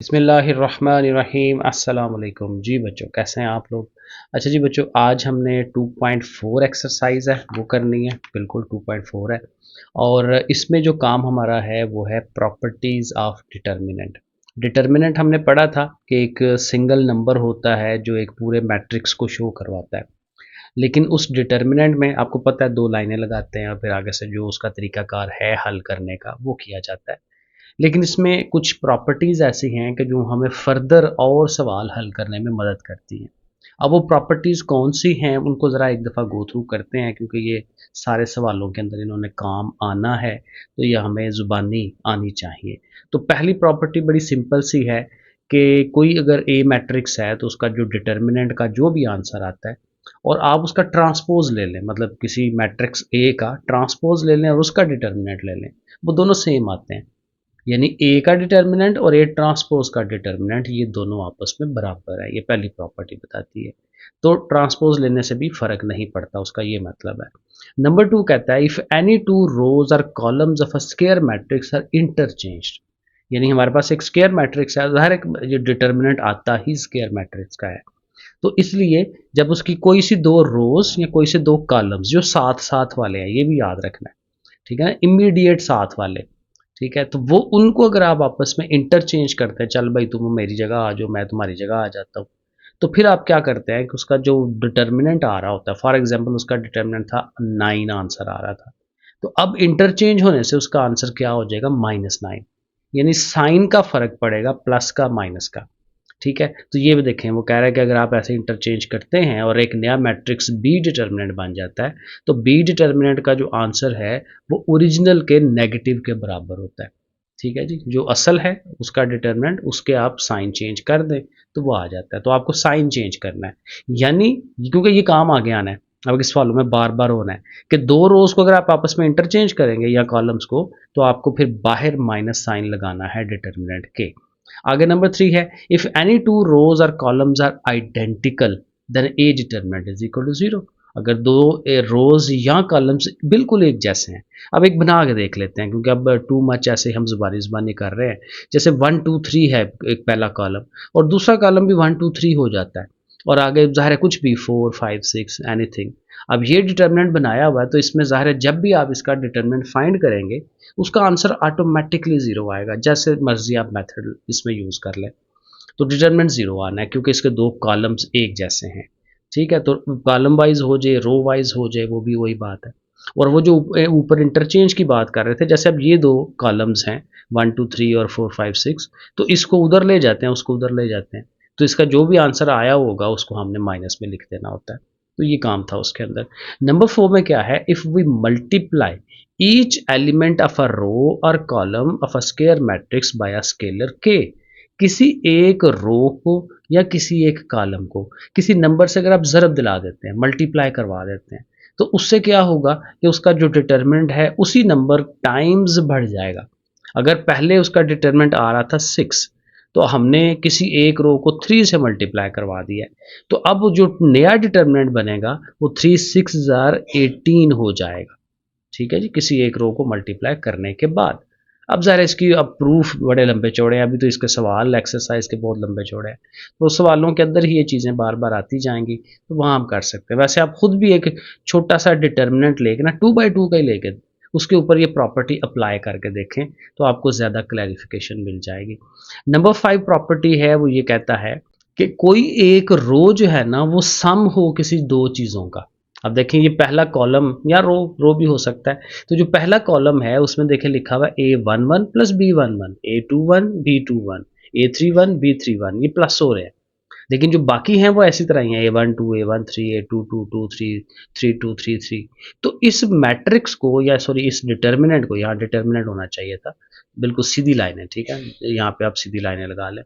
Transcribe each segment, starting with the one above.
बिस्मिल्लाहिर्रहमानिर्रहीम अस्सलाम वालेकुम जी बच्चों, कैसे हैं आप लोग। अच्छा जी बच्चों, आज हमने 2.4 एक्सरसाइज है वो करनी है। बिल्कुल 2.4 है और इसमें जो काम हमारा है वो है प्रॉपर्टीज़ ऑफ डिटर्मिनेंट। डिटर्मिनेंट हमने पढ़ा था कि एक सिंगल नंबर होता है जो एक पूरे मैट्रिक्स को शो करवाता है। लेकिन उस डिटर्मिनेंट में आपको पता है दो लाइनें लगाते हैं और फिर आगे से जो उसका तरीकाकार है हल करने का वो किया जाता है। लेकिन इसमें कुछ प्रॉपर्टीज़ ऐसी हैं कि जो हमें फर्दर और सवाल हल करने में मदद करती हैं। अब वो प्रॉपर्टीज़ कौन सी हैं उनको ज़रा एक दफ़ा गो थ्रू करते हैं, क्योंकि ये सारे सवालों के अंदर इन्होंने काम आना है, तो ये हमें ज़ुबानी आनी चाहिए। तो पहली प्रॉपर्टी बड़ी सिंपल सी है कि कोई अगर ए मैट्रिक्स है तो उसका जो डिटर्मिनेंट का जो भी आंसर आता है और आप उसका ट्रांसपोज़ ले लें, मतलब किसी मैट्रिक्स ए का ट्रांसपोज़ ले लें और उसका डिटर्मिनेंट ले लें, वो दोनों सेम आते हैं। यानी ए का डिटर्मिनेंट और ए ट्रांसपोज का डिटर्मिनेंट ये दोनों आपस में बराबर है, ये पहली प्रॉपर्टी बताती है। तो ट्रांसपोज लेने से भी फर्क नहीं पड़ता, उसका ये मतलब है। नंबर 2 कहता है if any two rows or columns of a square matrix are interchanged. यानी हमारे पास एक स्क्वायर मैट्रिक्स है, हर एक ये डिटर्मिनेंट आता ही स्क्वायर मैट्रिक्स का है। तो इसलिए जब उसकी कोई सी दो रोज या कोई से दो कॉलम्स जो साथ साथ वाले हैं, ये भी याद रखना है, ठीक है ना, इमीडिएट साथ वाले, ठीक है, तो वो उनको अगर आप आपस में इंटरचेंज करते हैं, चल भाई तुम मेरी जगह आ जाओ, मैं तुम्हारी जगह आ जाता हूँ, तो फिर आप क्या करते हैं कि उसका जो डिटर्मिनेंट आ रहा होता है, फॉर एग्जांपल उसका डिटर्मिनेंट था 9 आंसर आ रहा था, तो अब इंटरचेंज होने से उसका आंसर क्या हो जाएगा, -9। यानी साइन का फर्क पड़ेगा, प्लस का माइनस का। ठीक है, तो ये भी देखें, वो कह रहा है कि अगर आप ऐसे इंटरचेंज करते हैं और एक नया मैट्रिक्स बी डिटर्मिनेंट बन जाता है, तो बी डिटर्मिनेंट का जो आंसर है वो ओरिजिनल के नेगेटिव के बराबर होता है। ठीक है जी, जो असल है उसका डिटर्मिनेंट, उसके आप साइन चेंज कर दें तो वो आ जाता है। तो आपको साइन चेंज करना है, यानी क्योंकि ये काम आगे आना है, अब इस फॉलो में बार बार होना है कि दो रोज को अगर आप आपस में इंटरचेंज करेंगे या कॉलम्स को, तो आपको फिर बाहर माइनस साइन लगाना है डिटर्मिनेंट के। आगे नंबर 3 है if any two rows or columns are identical then a determinant is equal to 0। अगर दो रोज या कॉलम्स बिल्कुल एक जैसे हैं, अब एक बना के देख लेते हैं, क्योंकि अब टू मच ऐसे हम जुबानी जुबानी कर रहे हैं। जैसे 1 2 3 है एक पहला कॉलम, और दूसरा कॉलम भी 1 2 3 हो जाता है, और आगे ज़ाहिर है कुछ भी 4 5 6 एनीथिंग। अब ये डिटर्मिनेंट बनाया हुआ है, तो इसमें ज़ाहिर है जब भी आप इसका डिटर्मिनेंट फाइंड करेंगे उसका आंसर ऑटोमेटिकली ज़ीरो आएगा, जैसे मर्जी आप मेथड इसमें यूज़ कर लें। तो डिटर्मिनेंट ज़ीरो आना है क्योंकि इसके दो कॉलम्स एक जैसे हैं। ठीक है, तो कॉलम वाइज हो जाए, रो वाइज हो जाए, वो भी वही बात है। और वो जो ऊपर इंटरचेंज की बात कर रहे थे, जैसे अब ये दो कॉलम्स हैं 1 2 3 और 4 5 6, तो इसको उधर ले जाते हैं, उसको उधर ले जाते हैं, तो इसका जो भी आंसर आया होगा उसको हमने माइनस में लिख देना होता है। तो ये काम था उसके अंदर। नंबर 4 में क्या है, if we multiply each element of a row और column of a square matrix by a scalar के। किसी एक रो को या किसी एक कॉलम को किसी नंबर से अगर आप ज़रब दिला देते हैं, मल्टीप्लाई करवा देते हैं, तो उससे क्या होगा कि उसका जो डिटर्मिनेंट है उसी नंबर टाइम्स बढ़ जाएगा। अगर पहले उसका डिटर्मिनेंट आ रहा था 6, तो हमने किसी एक रो को 3 से मल्टीप्लाई करवा दिया है, तो अब जो नया डिटर्मिनेंट बनेगा वो 3 6 ज़ार 18 हो जाएगा। ठीक है जी, किसी एक रो को मल्टीप्लाई करने के बाद। अब ज़ाहिर है इसकी अब प्रूफ बड़े लंबे चौड़े हैं, अभी तो इसके सवाल एक्सरसाइज के बहुत लंबे चौड़े हैं, तो सवालों के अंदर ही ये चीज़ें बार बार आती जाएंगी, तो वहाँ हम कर सकते हैं। वैसे आप खुद भी एक छोटा सा डिटर्मिनेंट लेके ना 2 बाई 2 का ही लेके उसके ऊपर ये प्रॉपर्टी अप्लाई करके देखें, तो आपको ज़्यादा क्लैरिफिकेशन मिल जाएगी। नंबर 5 प्रॉपर्टी है, वो ये कहता है कि कोई एक रो जो है ना वो सम हो किसी दो चीज़ों का। अब देखें, ये पहला कॉलम या रो भी हो सकता है, तो जो पहला कॉलम है उसमें देखें लिखा हुआ A11 plus B11, A21 B21, A31 B31, ये प्लस हो रहे हैं। लेकिन जो बाकी हैं वो ऐसी तरह ही हैं, A12 A13 A22 23 32 33। तो इस मैट्रिक्स को, या सॉरी इस डिटर्मिनेंट को, यहाँ डिटर्मिनेंट होना चाहिए था, बिल्कुल सीधी लाइन है, ठीक है, यहाँ पे आप सीधी लाइनें लगा लें।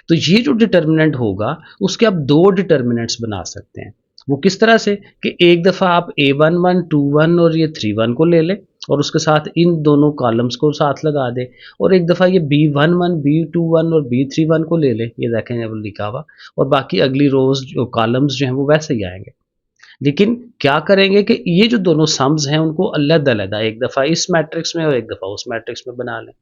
तो ये जो डिटर्मिनेंट होगा उसके आप दो डिटर्मिनेंट्स बना सकते हैं। वो किस तरह से कि एक दफ़ा आप A11 21 और ये 31 को ले लें और उसके साथ इन दोनों कॉलम्स को साथ लगा दें, और एक दफ़ा ये B11 B21 और B31 को ले लें, ये देखें अब लिखा हुआ, और बाकी अगली रोज जो कॉलम्स जो हैं वो वैसे ही आएंगे। लेकिन क्या करेंगे कि ये जो दोनों सम्स हैं उनको अलग अलग, एक दफ़ा इस मैट्रिक्स में और एक दफ़ा उस मैट्रिक्स में बना लें।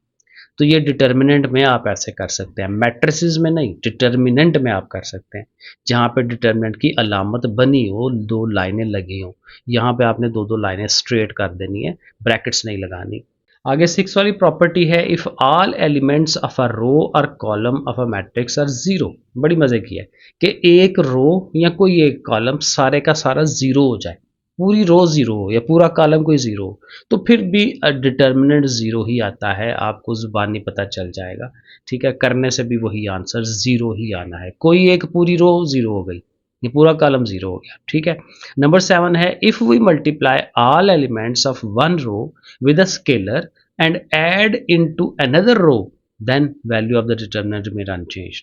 तो ये डिटर्मिनेंट में आप ऐसे कर सकते हैं, मैट्रिसेस में नहीं, डिटर्मिनेंट में आप कर सकते हैं, जहाँ पे डिटर्मिनेंट की अलामत बनी हो, दो लाइनें लगी हों, यहाँ पे आपने दो दो लाइनें स्ट्रेट कर देनी है, ब्रैकेट्स नहीं लगानी। आगे 6 वाली प्रॉपर्टी है, if all elements of a row और column of a matrix are zero. बड़ी मज़े की है कि एक रो या कोई एक कॉलम सारे का सारा ज़ीरो हो जाए, पूरी रो ज़ीरो हो या पूरा कॉलम कोई ज़ीरो हो, तो फिर भी डिटर्मिनेंट ज़ीरो ही आता है, आपको ज़ुबानी पता चल जाएगा। ठीक है, करने से भी वही आंसर ज़ीरो ही आना है। कोई एक पूरी रो ज़ीरो हो गई, ये पूरा कॉलम ज़ीरो हो गया। ठीक है, नंबर 7 है, if we multiply all elements of one row with a scalar and add into another row, then value of the determinant remain unchanged।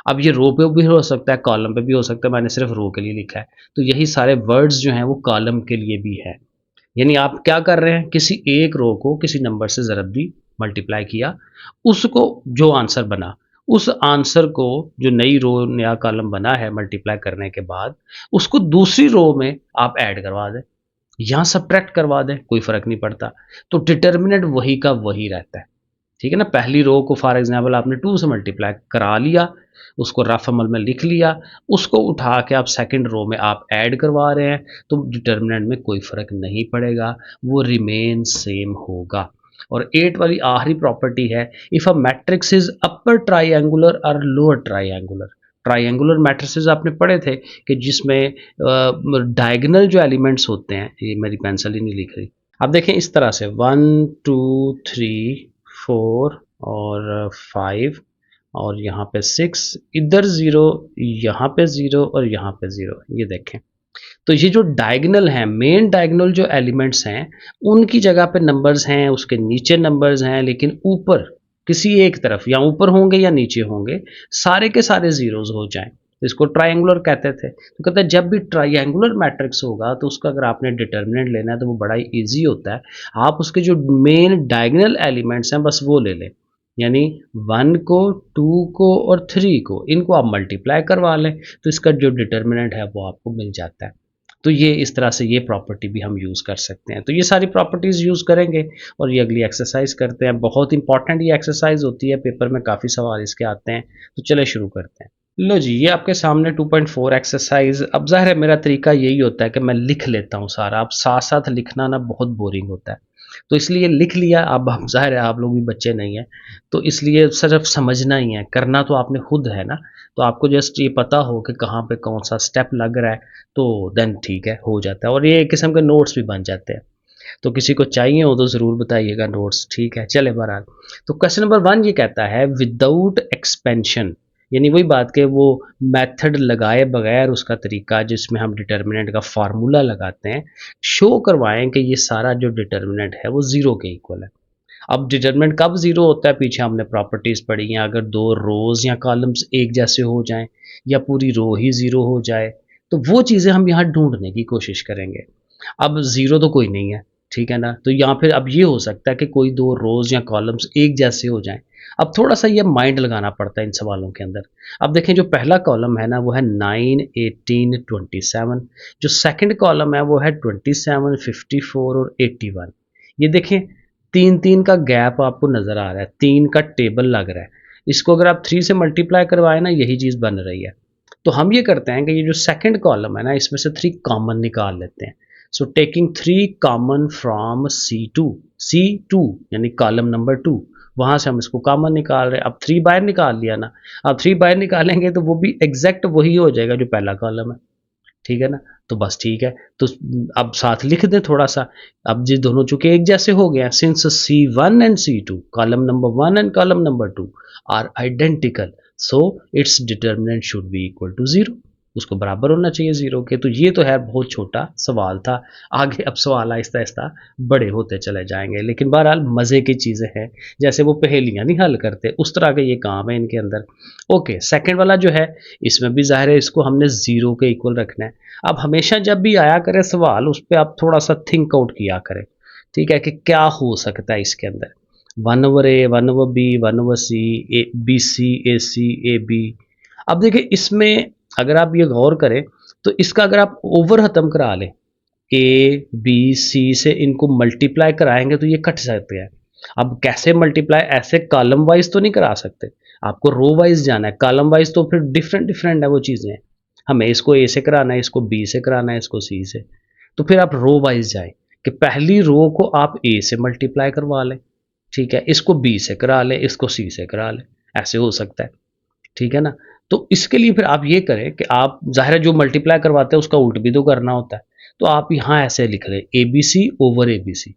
अब ये रो पे भी हो सकता है, कॉलम पे भी हो सकता है, मैंने सिर्फ रो के लिए लिखा है, तो यही सारे वर्ड्स जो हैं वो कॉलम के लिए भी है। यानी आप क्या कर रहे हैं, किसी एक रो को किसी नंबर से ज़रब दी, मल्टीप्लाई किया, उसको जो आंसर बना, उस आंसर को जो नई रो नया कॉलम बना है मल्टीप्लाई करने के बाद, उसको दूसरी रो में आप ऐड करवा दें, यहाँ सब्ट्रैक्ट करवा दें, कोई फ़र्क नहीं पड़ता। तो डिटर्मिनेंट वही का वही रहता है। ठीक है ना, पहली रो को फॉर एग्जांपल आपने 2 से मल्टीप्लाई करा लिया, उसको रफ अमल में लिख लिया, उसको उठा के आप सेकंड रो में आप ऐड करवा रहे हैं, तो डिटर्मिनेंट में कोई फ़र्क नहीं पड़ेगा, वो रिमेन सेम होगा। और 8 वाली आखिरी प्रॉपर्टी है, if a matrix is upper triangular और लोअर ट्राइंगुलर। ट्राइंगुलर मैट्रिसेस आपने पढ़े थे कि जिसमें डायगोनल जो एलिमेंट्स होते हैं, ये मेरी पेंसिल ही नहीं लिख रही, आप देखें इस तरह से 1 2 3 4 और 5 और यहाँ पे 6, इधर 0, यहाँ पे 0 और यहाँ पे 0, ये देखें। तो ये जो डायगोनल हैं, मेन डायगोनल जो एलिमेंट्स हैं, उनकी जगह पे नंबर्स हैं, उसके नीचे नंबर्स हैं, लेकिन ऊपर किसी एक तरफ या ऊपर होंगे या नीचे होंगे, सारे के सारे ज़ीरोज़ हो जाएँ। तो इसको ट्रायंगुलर कहते थे। तो कहते हैं जब भी ट्रायंगुलर मैट्रिक्स होगा तो उसका अगर आपने डिटर्मिनेंट लेना है तो वो बड़ा ही ईज़ी होता है। आप उसके जो मेन डायगोनल एलिमेंट्स हैं बस वो ले लें। यानी 1 को, 2 को और 3 को, इनको आप मल्टीप्लाई करवा लें, तो इसका जो डिटर्मिनेंट है वो आपको मिल जाता है। तो ये इस तरह से ये प्रॉपर्टी भी हम यूज़ कर सकते हैं। तो ये सारी प्रॉपर्टीज़ यूज़ करेंगे और ये अगली एक्सरसाइज करते हैं। बहुत इंपॉर्टेंट ये एक्सरसाइज होती है, पेपर में काफ़ी सवाल इसके आते हैं। तो चले शुरू करते हैं। लो जी, ये आपके सामने 2.4 एक्सरसाइज। अब ज़ाहिर है मेरा तरीका यही होता है कि मैं लिख लेता हूँ सारा, अब साथ साथ लिखना ना बहुत बोरिंग होता है, तो इसलिए लिख लिया। अब हम ज़ाहिर है आप लोग भी बच्चे नहीं हैं, तो इसलिए सिर्फ समझना ही है, करना तो आपने खुद है ना। तो आपको जस्ट ये पता हो कि कहाँ पे कौन सा स्टेप लग रहा है, तो देन ठीक है, हो जाता है। और ये एक किस्म के नोट्स भी बन जाते हैं। तो किसी को चाहिए हो तो ज़रूर बताइएगा नोट्स, ठीक है। चले बहरहाल, तो क्वेश्चन नंबर 1 ये कहता है, विदाउट एक्सपेंशन, यानी वही बात कि वो मेथड लगाए बगैर उसका तरीका जिसमें हम डिटर्मिनेंट का फार्मूला लगाते हैं, शो करवाएं कि ये सारा जो डिटर्मिनेंट है वो ज़ीरो के इक्वल है। अब डिटर्मिनेंट कब ज़ीरो होता है, पीछे हमने प्रॉपर्टीज़ पढ़ी हैं, अगर दो रोज़ या कॉलम्स एक जैसे हो जाएं या पूरी रो ही ज़ीरो हो जाए, तो वो चीज़ें हम यहाँ ढूंढने की कोशिश करेंगे। अब ज़ीरो तो कोई नहीं है, ठीक है ना, तो यहाँ फिर अब ये हो सकता है कि कोई दो रोज़ या कॉलम्स एक जैसे हो जाएं। अब थोड़ा सा ये माइंड लगाना पड़ता है इन सवालों के अंदर। अब देखें, जो पहला कॉलम है ना वो है 9 18 27, जो सेकंड कॉलम है वो है 27 54 और 81। ये देखें, तीन तीन का गैप आपको नज़र आ रहा है, तीन का टेबल लग रहा है। इसको अगर आप 3 से मल्टीप्लाई करवाएं ना, यही चीज़ बन रही है। तो हम ये करते हैं कि ये जो सेकंड कॉलम है ना, इसमें से 3 कॉमन निकाल लेते हैं। So taking 3 common from C2 यानी कॉलम नंबर 2, वहाँ से हम इसको कॉमन निकाल रहे हैं। अब 3 बाहर निकाल लिया ना, अब 3 बाहर निकालेंगे तो वो भी एग्जैक्ट वही हो जाएगा जो पहला कॉलम है, ठीक है ना। तो बस ठीक है, तो अब साथ लिख दें थोड़ा सा। अब जी दोनों चूंकि एक जैसे हो गए, since C1 and C2, column number 1 and column number 2 are identical, so its determinant should be equal to 0, उसको बराबर होना चाहिए 0 के। तो ये तो है बहुत छोटा सवाल था, आगे अब सवाल आहिस्ता आहिस्ता बड़े होते चले जाएंगे, लेकिन बहरहाल मज़े की चीज़ें हैं, जैसे वो पहेलियाँ नहीं हल करते उस तरह के ये काम है इनके अंदर। ओके, सेकंड वाला जो है, इसमें भी ज़ाहिर है इसको हमने 0 के इक्वल रखना है। अब हमेशा जब भी आया करे सवाल, उस पर आप थोड़ा सा थिंक आउट किया करें, ठीक है, कि क्या हो सकता है इसके अंदर। 1/A 1/B 1/C BC AC AB। अब देखिए, इसमें अगर आप ये गौर करें तो इसका अगर आप ओवर ख़त्म करा लें, A B C से इनको मल्टीप्लाई कराएंगे तो ये कट सकते हैं। अब कैसे मल्टीप्लाई, ऐसे कॉलम वाइज तो नहीं करा सकते, आपको रो वाइज जाना है। कॉलम वाइज तो फिर डिफरेंट डिफरेंट है वो चीज़ें, हमें इसको ए से कराना है, इसको बी से कराना है, इसको सी से। तो फिर आप रो वाइज जाएं कि पहली रो को आप ए से मल्टीप्लाई करवा लें, ठीक है, इसको बी से करा लें, इसको सी से करा लें, ऐसे हो सकता है, ठीक है ना। तो इसके लिए फिर आप ये करें कि आप ज़ाहिर है जो मल्टीप्लाई करवाते हैं उसका उल्ट भी तो करना होता है। तो आप यहाँ ऐसे लिख लें a b c over a b c,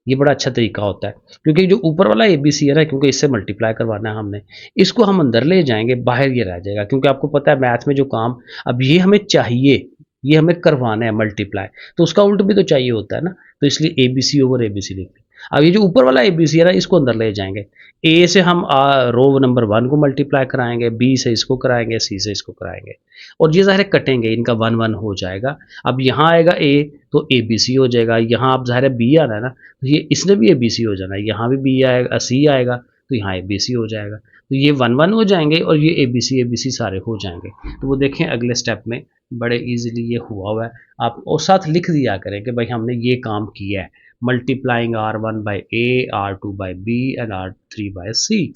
ये बड़ा अच्छा तरीका होता है, क्योंकि जो ऊपर वाला ए बी सी है ना, क्योंकि इससे मल्टीप्लाई करवाना है हमने, इसको हम अंदर ले जाएंगे, बाहर ये रह जाएगा, क्योंकि आपको पता है मैथ में जो काम अब ये हमें चाहिए, ये हमें करवाना है मल्टीप्लाई, तो उसका उल्ट भी तो चाहिए होता है ना, तो इसलिए a b c over a b c लिख लें। अब ये जो ऊपर वाला ए बी सी है ना, इसको अंदर ले जाएंगे, ए से हम रो नंबर 1 को मल्टीप्लाई कराएंगे, बी से इसको कराएंगे, सी से इसको कराएंगे, और ये ज़ाहिर कटेंगे, इनका 1 1 हो जाएगा। अब यहाँ आएगा ए, तो ए बी सी हो जाएगा, यहाँ आप ज़ाहिर है बी आना है ना, तो ये इसने भी ए बी सी हो जाना है, यहाँ भी बी आएगा, सी आएगा, तो यहाँ ए बी सी हो जाएगा, तो ये 1 1 हो जाएंगे और ये ए बी सी सारे हो जाएंगे। तो वो देखें अगले स्टेप में बड़े ईजिली ये हुआ है। आप और साथ लिख दिया करें कि भाई हमने ये काम किया है, multiplying R1 by A, R2 by B and R3 by C,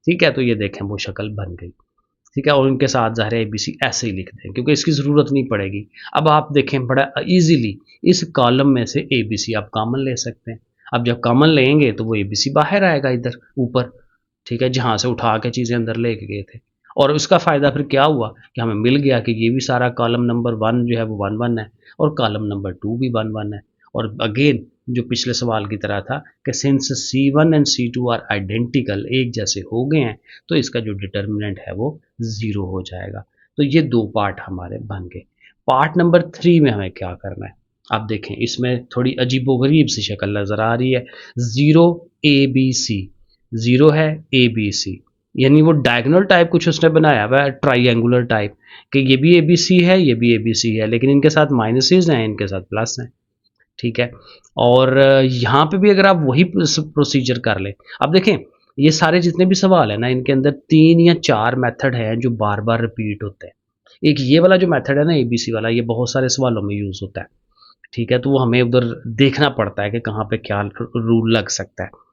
ठीक है। तो ये देखें वो शक्ल बन गई, ठीक है, और उनके साथ ज़ाहिर है ABC ऐसे ही लिख दें, क्योंकि इसकी ज़रूरत नहीं पड़ेगी। अब आप देखें बड़ा ईजीली इस कॉलम में से ABC आप कॉमन ले सकते हैं। अब जब कॉमन लेंगे तो वो ABC बाहर आएगा इधर ऊपर, ठीक है, जहाँ से उठा के चीज़ें अंदर लेके गए थे। और उसका फ़ायदा फिर क्या हुआ कि हमें मिल गया कि ये भी सारा कॉलम नंबर 1 जो है वो 1 1 है, और कॉलम नंबर 2 भी 1 1 है। और अगेन जो पिछले सवाल की तरह था कि since C1 and C2 are identical, एक जैसे हो गए हैं, तो इसका जो डिटर्मिनेंट है वो 0 हो जाएगा। तो ये 2 पार्ट हमारे बन गए। पार्ट नंबर 3 में हमें क्या करना है, आप देखें इसमें थोड़ी अजीबोगरीब सी शक्ल नज़र आ रही है। 0 ABC, 0 है ABC, यानी वो डायगोनल टाइप कुछ उसने बनाया हुआ है, ट्राइंगुलर टाइप, कि ये भी ABC है, ये भी ABC है, लेकिन इनके साथ माइनसेस हैं, इनके साथ प्लस हैं, ठीक है। और यहाँ पे भी अगर आप वही प्रोसीजर कर लें, अब देखें ये सारे जितने भी सवाल हैं ना, इनके अंदर 3 या 4 मेथड हैं जो बार बार रिपीट होते हैं। एक ये वाला जो मेथड है ना ABC वाला, ये बहुत सारे सवालों में यूज़ होता है, ठीक है, तो वो हमें उधर देखना पड़ता है कि कहाँ पे क्या रूल लग सकता है।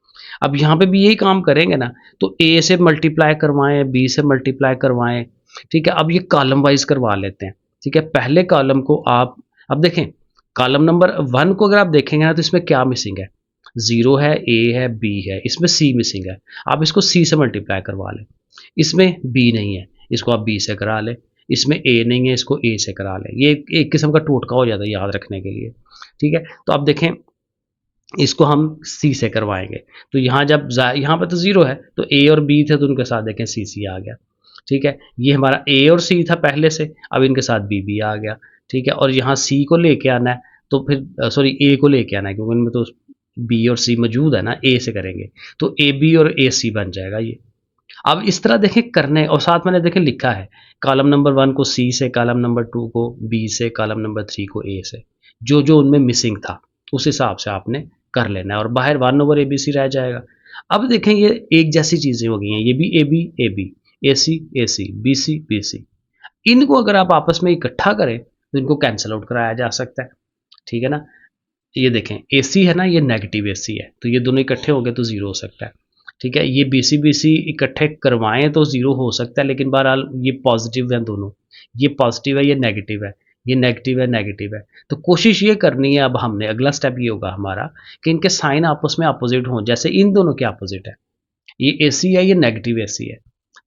अब यहाँ पे भी यही काम करेंगे ना, तो ए से मल्टीप्लाई करवाएं, बी से मल्टीप्लाई करवाएं, ठीक है। अब ये कॉलम वाइज करवा लेते हैं, ठीक है। पहले कॉलम को आप, अब देखें कॉलम नंबर 1 को अगर आप देखेंगे ना, तो इसमें क्या मिसिंग है, 0 है, ए है, बी है, इसमें सी मिसिंग है, आप इसको सी से मल्टीप्लाई करवा लें। इसमें बी नहीं है, इसको आप बी से करा लें। इसमें ए नहीं है, इसको ए से करा लें। ये एक किस्म का टोटका हो जाता है याद रखने के लिए, ठीक है। तो आप देखें इसको हम सी से करवाएंगे, तो यहाँ जब यहाँ पे तो 0 है, तो ए और बी थे, तो उनके साथ देखें सी आ गया, ठीक है। ये हमारा ए और सी था पहले से, अब इनके साथ बी आ गया, ठीक है। और यहाँ सी को लेके आना है, तो फिर सॉरी ए को लेके आना है, क्योंकि इनमें तो बी और सी मौजूद है ना, ए से करेंगे तो ए बी और ए सी बन जाएगा ये। अब इस तरह देखें करने, और साथ मैंने देखें लिखा है कॉलम नंबर 1 को सी से, कॉलम नंबर 2 को बी से, कॉलम नंबर 3 को ए से, जो जो उनमें मिसिंग था उस हिसाब से आपने कर लेना है, और बाहर 1 ओवर ए बी सी रह जाएगा। अब देखें ये एक जैसी चीज़ें हो गई हैं, ये भी A B, A C, B C, इनको अगर आप आपस में इकट्ठा करें तो इनको कैंसिल आउट कराया जा सकता है, ठीक है ना। ये देखें ए सी है ना, ये नेगेटिव ए सी है, तो ये दोनों इकट्ठे हो गए तो 0 हो सकता है, ठीक है। ये बी सी इकट्ठे करवाएं तो 0 हो सकता है, लेकिन बहरहाल ये पॉजिटिव है दोनों, ये पॉजिटिव है, ये नेगेटिव है, ये नेगेटिव है, नेगेटिव है। तो कोशिश ये करनी है, अब हमने अगला स्टेप ये होगा हमारा कि इनके साइन आपस में अपोजिट हों, जैसे इन दोनों के अपोजिट है, ये ए सी है, ये नेगेटिव ए सी है,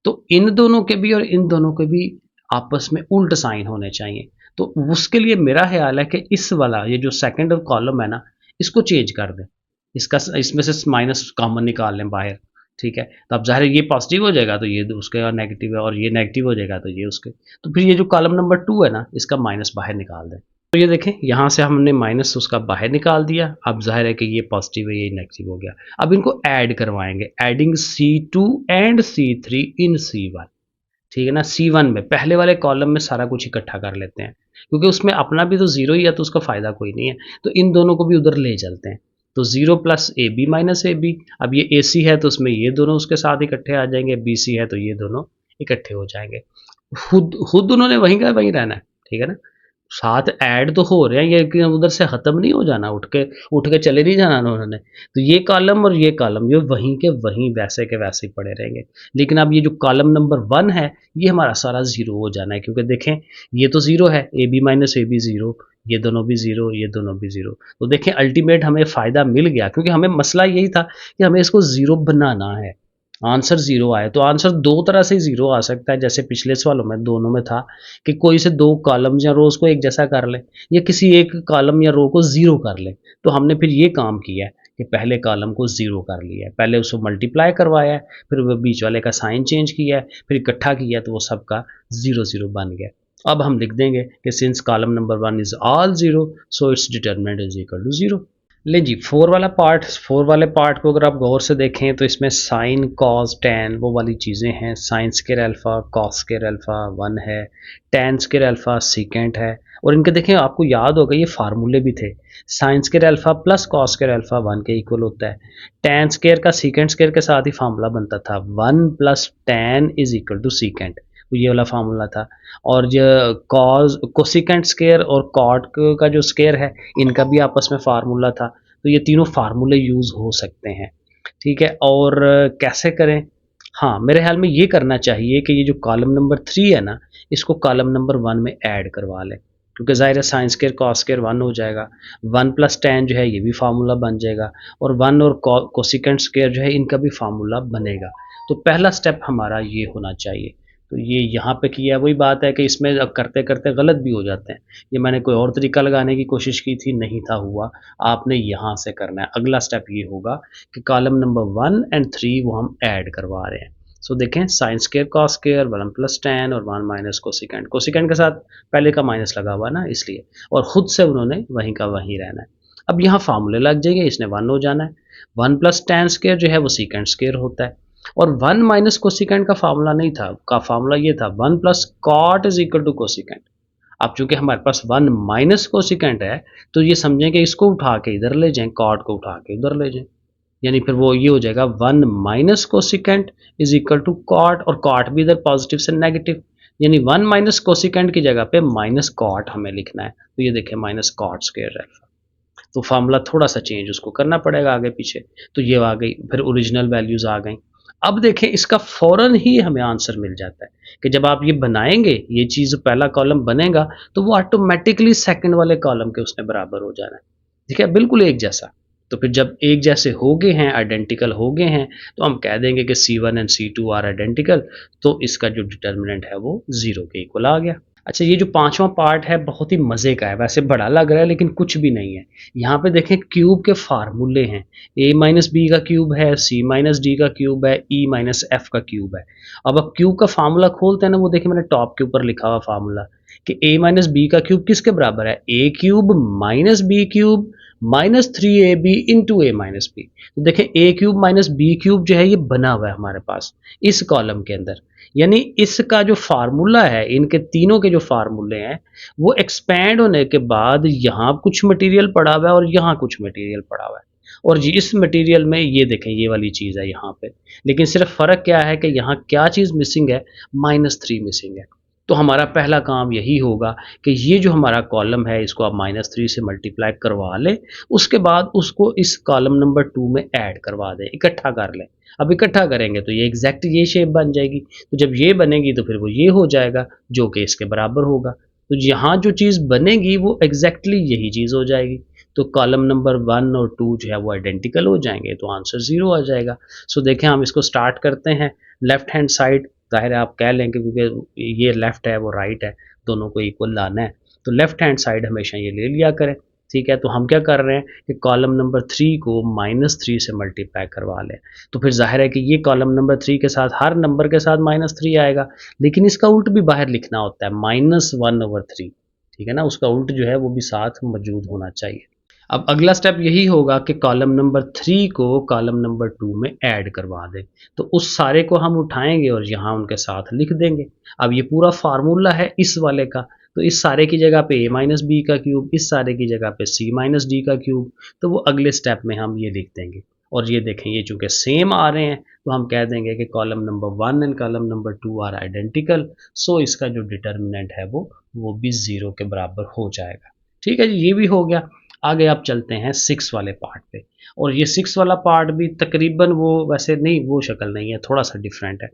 तो इन दोनों के भी और इन दोनों के भी आपस में उल्ट साइन होने चाहिए। तो उसके लिए मेरा ख्याल है कि इस वाला ये जो सेकंड कॉलम है ना, इसको चेंज कर दें, इसका इसमें से माइनस कॉमन निकाल लें बाहर, ठीक है। तो अब ज़ाहिर है ये पॉजिटिव हो जाएगा तो ये उसके नेगेटिव है, और ये नेगेटिव हो जाएगा तो ये उसके, तो फिर ये जो कॉलम नंबर 2 है ना, इसका माइनस बाहर निकाल दें। तो ये देखें यहाँ से हमने माइनस उसका बाहर निकाल दिया। अब जाहिर है कि ये पॉजिटिव है, ये नेगेटिव हो गया। अब इनको ऐड करवाएंगे, adding C2 and C3 in C1, ठीक है ना। C1 में पहले वाले कॉलम में सारा कुछ इकट्ठा कर लेते हैं, क्योंकि उसमें अपना भी तो 0 ही है, तो उसका फ़ायदा कोई नहीं है, तो इन दोनों को भी उधर ले चलते हैं। तो 0 plus a B minus a b, अब ये ए सी है तो उसमें ये दोनों उसके साथ इकट्ठे आ जाएंगे, बी सी है तो ये दोनों इकट्ठे हो जाएंगे। खुद खुद उन्होंने वहीं का वहीं रहना है, ठीक है ना। साथ ऐड तो हो रहे हैं, ये कि उधर से ख़त्म नहीं हो जाना, उठ के चले नहीं जाना उन्होंने। तो ये कॉलम और ये कॉलम, ये वहीं के वहीं वैसे के वैसे ही पड़े रहेंगे। लेकिन अब ये जो कॉलम नंबर 1 है, ये हमारा सारा ज़ीरो हो जाना है, क्योंकि देखें ये तो ज़ीरो है, A B minus a b zero, ये दोनों भी ज़ीरो, ये दोनों भी ज़ीरो। तो देखें अल्टीमेट हमें फ़ायदा मिल गया, क्योंकि हमें मसला यही था कि हमें इसको ज़ीरो बनाना है, आंसर ज़ीरो आए। तो आंसर दो तरह से ज़ीरो आ सकता है, जैसे पिछले सवालों में दोनों में था कि कोई से दो कॉलम्स या रोज़ को एक जैसा कर लें, या किसी एक कॉलम या रो को ज़ीरो कर लें। तो हमने फिर ये काम किया है कि पहले कॉलम को ज़ीरो कर लिया है, पहले उसको मल्टीप्लाई करवाया है, फिर वो बीच वाले का साइन चेंज किया है, फिर इकट्ठा किया है, तो वो सबका ज़ीरो ज़ीरो बन गया। अब हम लिख देंगे कि since column number 1 is all zero, so its determinant is equal to zero. ले जी, 4 वाले पार्ट को अगर आप गौर से देखें तो इसमें साइन कॉस टैन वो वाली चीज़ें हैं। Sign square alpha, cos square alpha 1 है, टैन स्क्वायर अल्फ़ा सीकेंट है। और इनके देखें, आपको याद होगा ये फार्मूले भी थे। Sine square alpha plus cos square alpha 1 के इक्वल होता है। टैन स्क्वायर का सीकेंट स्क्वायर के साथ ही फार्मूला बनता था, 1 plus tan is equal to secant, ये वाला फार्मूला था। और जो कॉस कोसिकेंट स्क्वायर और कॉट का जो स्क्वायर है, इनका भी आपस में फार्मूला था। तो ये तीनों फार्मूले यूज़ हो सकते हैं, ठीक है। और कैसे करें? हाँ, मेरे ख्याल में ये करना चाहिए कि ये जो कॉलम नंबर 3 है ना, इसको कॉलम नंबर 1 में ऐड करवा लें, क्योंकि ज़ाहिर है साइन स्क्वायर कॉस स्क्वायर 1 हो जाएगा, 1 प्लस टैन जो है ये भी फार्मूला बन जाएगा, और 1 और कोसिकेंट स्क्वायर जो है इनका भी फार्मूला बनेगा। तो पहला स्टेप हमारा ये होना चाहिए। तो ये यहाँ पे किया है, वही बात है कि इसमें अब करते करते गलत भी हो जाते हैं। ये मैंने कोई और तरीका लगाने की कोशिश की थी, नहीं था हुआ। आपने यहाँ से करना है। अगला स्टेप ये होगा कि कॉलम नंबर 1 एंड 3 वो हम ऐड करवा रहे हैं। सो देखें, sine square cos square 1 plus tan और 1 माइनस कोसिकेंट, कोसिकेंट के साथ पहले का माइनस लगा हुआ ना, इसलिए, और खुद से उन्होंने वहीं का वहीं रहना है। अब यहाँ फार्मूले लग जाएंगे, इसने 1 हो जाना है। 1 प्लस टैन स्क्वायर जो है वो सीकेंट स्क्वायर होता है, और 1 माइनस कोसिकेंट का फार्मूला नहीं था, का फार्मूला ये था 1 plus cot is equal to cosecant. अब चूंकि हमारे पास 1 माइनस कोसिकेंट है, तो ये समझें कि इसको उठा के इधर ले जाएं, कॉट को उठा के उधर ले जाएं, यानी फिर वो ये हो जाएगा 1 minus cosecant is equal to cot, और कॉट भी इधर पॉजिटिव से नेगेटिव, यानी 1 माइनस कोसिकेंट की जगह पे माइनस कॉट हमें लिखना है। तो ये देखें माइनस कॉट स्क्वायर अल्फा, तो फार्मूला थोड़ा सा चेंज उसको करना पड़ेगा आगे पीछे। तो ये आ गई, फिर ओरिजिनल वैल्यूज आ गई। अब देखें, इसका फ़ौरन ही हमें आंसर मिल जाता है कि जब आप ये बनाएंगे, ये चीज़ पहला कॉलम बनेगा, तो वो ऑटोमेटिकली सेकंड वाले कॉलम के उसने बराबर हो जाना है, ठीक है, बिल्कुल एक जैसा। तो फिर जब एक जैसे हो गए हैं, आइडेंटिकल हो गए हैं, तो हम कह देंगे कि C1 and C2 are identical, तो इसका जो डिटर्मिनेंट है वो 0 के इक्वल आ गया। अच्छा, ये जो पांचवा पार्ट है बहुत ही मज़े का है, वैसे बड़ा लग रहा है लेकिन कुछ भी नहीं है। यहाँ पे देखें क्यूब के फार्मूले हैं, a माइनस बी का क्यूब है, c माइनस डी का क्यूब है, e माइनस एफ का क्यूब है। अब क्यूब का फार्मूला खोलते हैं ना, वो देखिए मैंने टॉप के ऊपर लिखा हुआ फार्मूला कि a माइनस बी का क्यूब किसके बराबर है, a cube minus b cube minus 3ab into a minus b. तो देखें a cube minus b cube जो है ये बना हुआ है हमारे पास इस कॉलम के अंदर, यानी इसका जो फार्मूला है, इनके तीनों के जो फार्मूले हैं, वो एक्सपैंड होने के बाद यहाँ कुछ मटेरियल पड़ा हुआ है और यहाँ कुछ मटेरियल पड़ा हुआ है, और जी इस मटेरियल में ये देखें ये वाली चीज़ है यहाँ पे। लेकिन सिर्फ फ़र्क क्या है कि यहाँ क्या चीज़ मिसिंग है, -3 मिसिंग है। तो हमारा पहला काम यही होगा कि ये जो हमारा कॉलम है इसको आप -3 से मल्टीप्लाई करवा लें, उसके बाद उसको इस कॉलम नंबर 2 में ऐड करवा दें, इकट्ठा कर लें। अब इकट्ठा करेंगे तो ये एग्जैक्ट ये शेप बन जाएगी, तो जब ये बनेगी तो फिर वो ये हो जाएगा जो कि इसके बराबर होगा। तो यहाँ जो चीज़ बनेगी वो एग्जैक्टली यही चीज़ हो जाएगी। तो कॉलम नंबर 1 और 2 जो है वो आइडेंटिकल हो जाएंगे, तो आंसर 0 आ जाएगा। सो देखें, हम इसको स्टार्ट करते हैं। लेफ्ट हैंड साइड ज़ाहिर है आप कह लें कि क्योंकि ये लेफ़्ट है वो राइट है, दोनों को इक्वल लाना है, तो लेफ़्ट हैंड साइड हमेशा ये ले लिया करें, ठीक है। तो हम क्या कर रहे हैं कि कॉलम नंबर 3 को -3 से मल्टीप्लाई करवा लें, तो फिर ज़ाहिर है कि ये कॉलम नंबर 3 के साथ हर नंबर के साथ -3 आएगा, लेकिन इसका उल्ट भी बाहर लिखना होता है, -1/3, ठीक है ना, उसका उल्ट जो है वो भी साथ मौजूद होना चाहिए। अब अगला स्टेप यही होगा कि कॉलम नंबर 3 को कॉलम नंबर 2 में ऐड करवा दें, तो उस सारे को हम उठाएंगे और यहाँ उनके साथ लिख देंगे। अब ये पूरा फार्मूला है इस वाले का, तो इस सारे की जगह पे a माइनस बी का क्यूब, इस सारे की जगह पे c माइनस डी का क्यूब, तो वो अगले स्टेप में हम ये लिख देंगे। और ये देखें, ये चूँकि सेम आ रहे हैं तो हम कह देंगे कि column number 1 and column number 2 are identical, so इसका जो डिटर्मिनेंट है वो भी 0 के बराबर हो जाएगा। ठीक है जी, ये भी हो गया। आगे आप चलते हैं 6 वाले पार्ट पे, और ये 6 वाला पार्ट भी तकरीबन वो वैसे नहीं, वो शक्ल नहीं है, थोड़ा सा डिफरेंट है।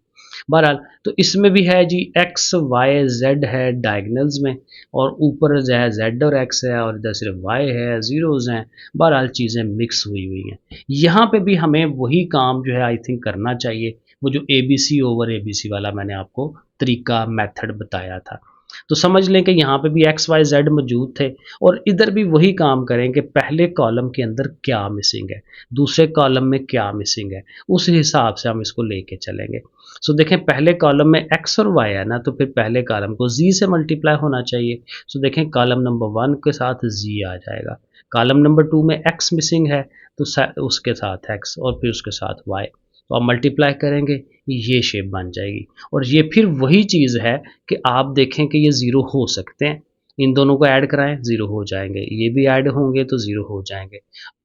बहरहाल तो इसमें भी है जी एक्स वाई जेड है डायगनल्स में, और ऊपर जो है जेड और एक्स है, और इधर सिर्फ वाई है, ज़ीरोज़ हैं। बहरहाल चीज़ें मिक्स हुई हुई हैं। यहाँ पे भी हमें वही काम जो है आई थिंक करना चाहिए, वो जो a b c over a b c वाला मैंने आपको तरीका मेथड बताया था। तो समझ लें कि यहाँ पे भी एक्स वाई जेड मौजूद थे, और इधर भी वही काम करें कि पहले कॉलम के अंदर क्या मिसिंग है, दूसरे कॉलम में क्या मिसिंग है, उस हिसाब से हम इसको लेके चलेंगे। सो देखें पहले कॉलम में एक्स और वाई है ना, तो फिर पहले कॉलम को जी से मल्टीप्लाई होना चाहिए। सो देखें कॉलम नंबर 1 के साथ जी आ जाएगा, कॉलम नंबर 2 में एक्स मिसिंग है तो उसके साथ एक्स, और फिर उसके साथ वाई, तो आप मल्टीप्लाई करेंगे, ये शेप बन जाएगी। और ये फिर वही चीज़ है कि आप देखें कि ये ज़ीरो हो सकते हैं, इन दोनों को ऐड कराएं ज़ीरो हो जाएंगे, ये भी ऐड होंगे तो ज़ीरो हो जाएंगे।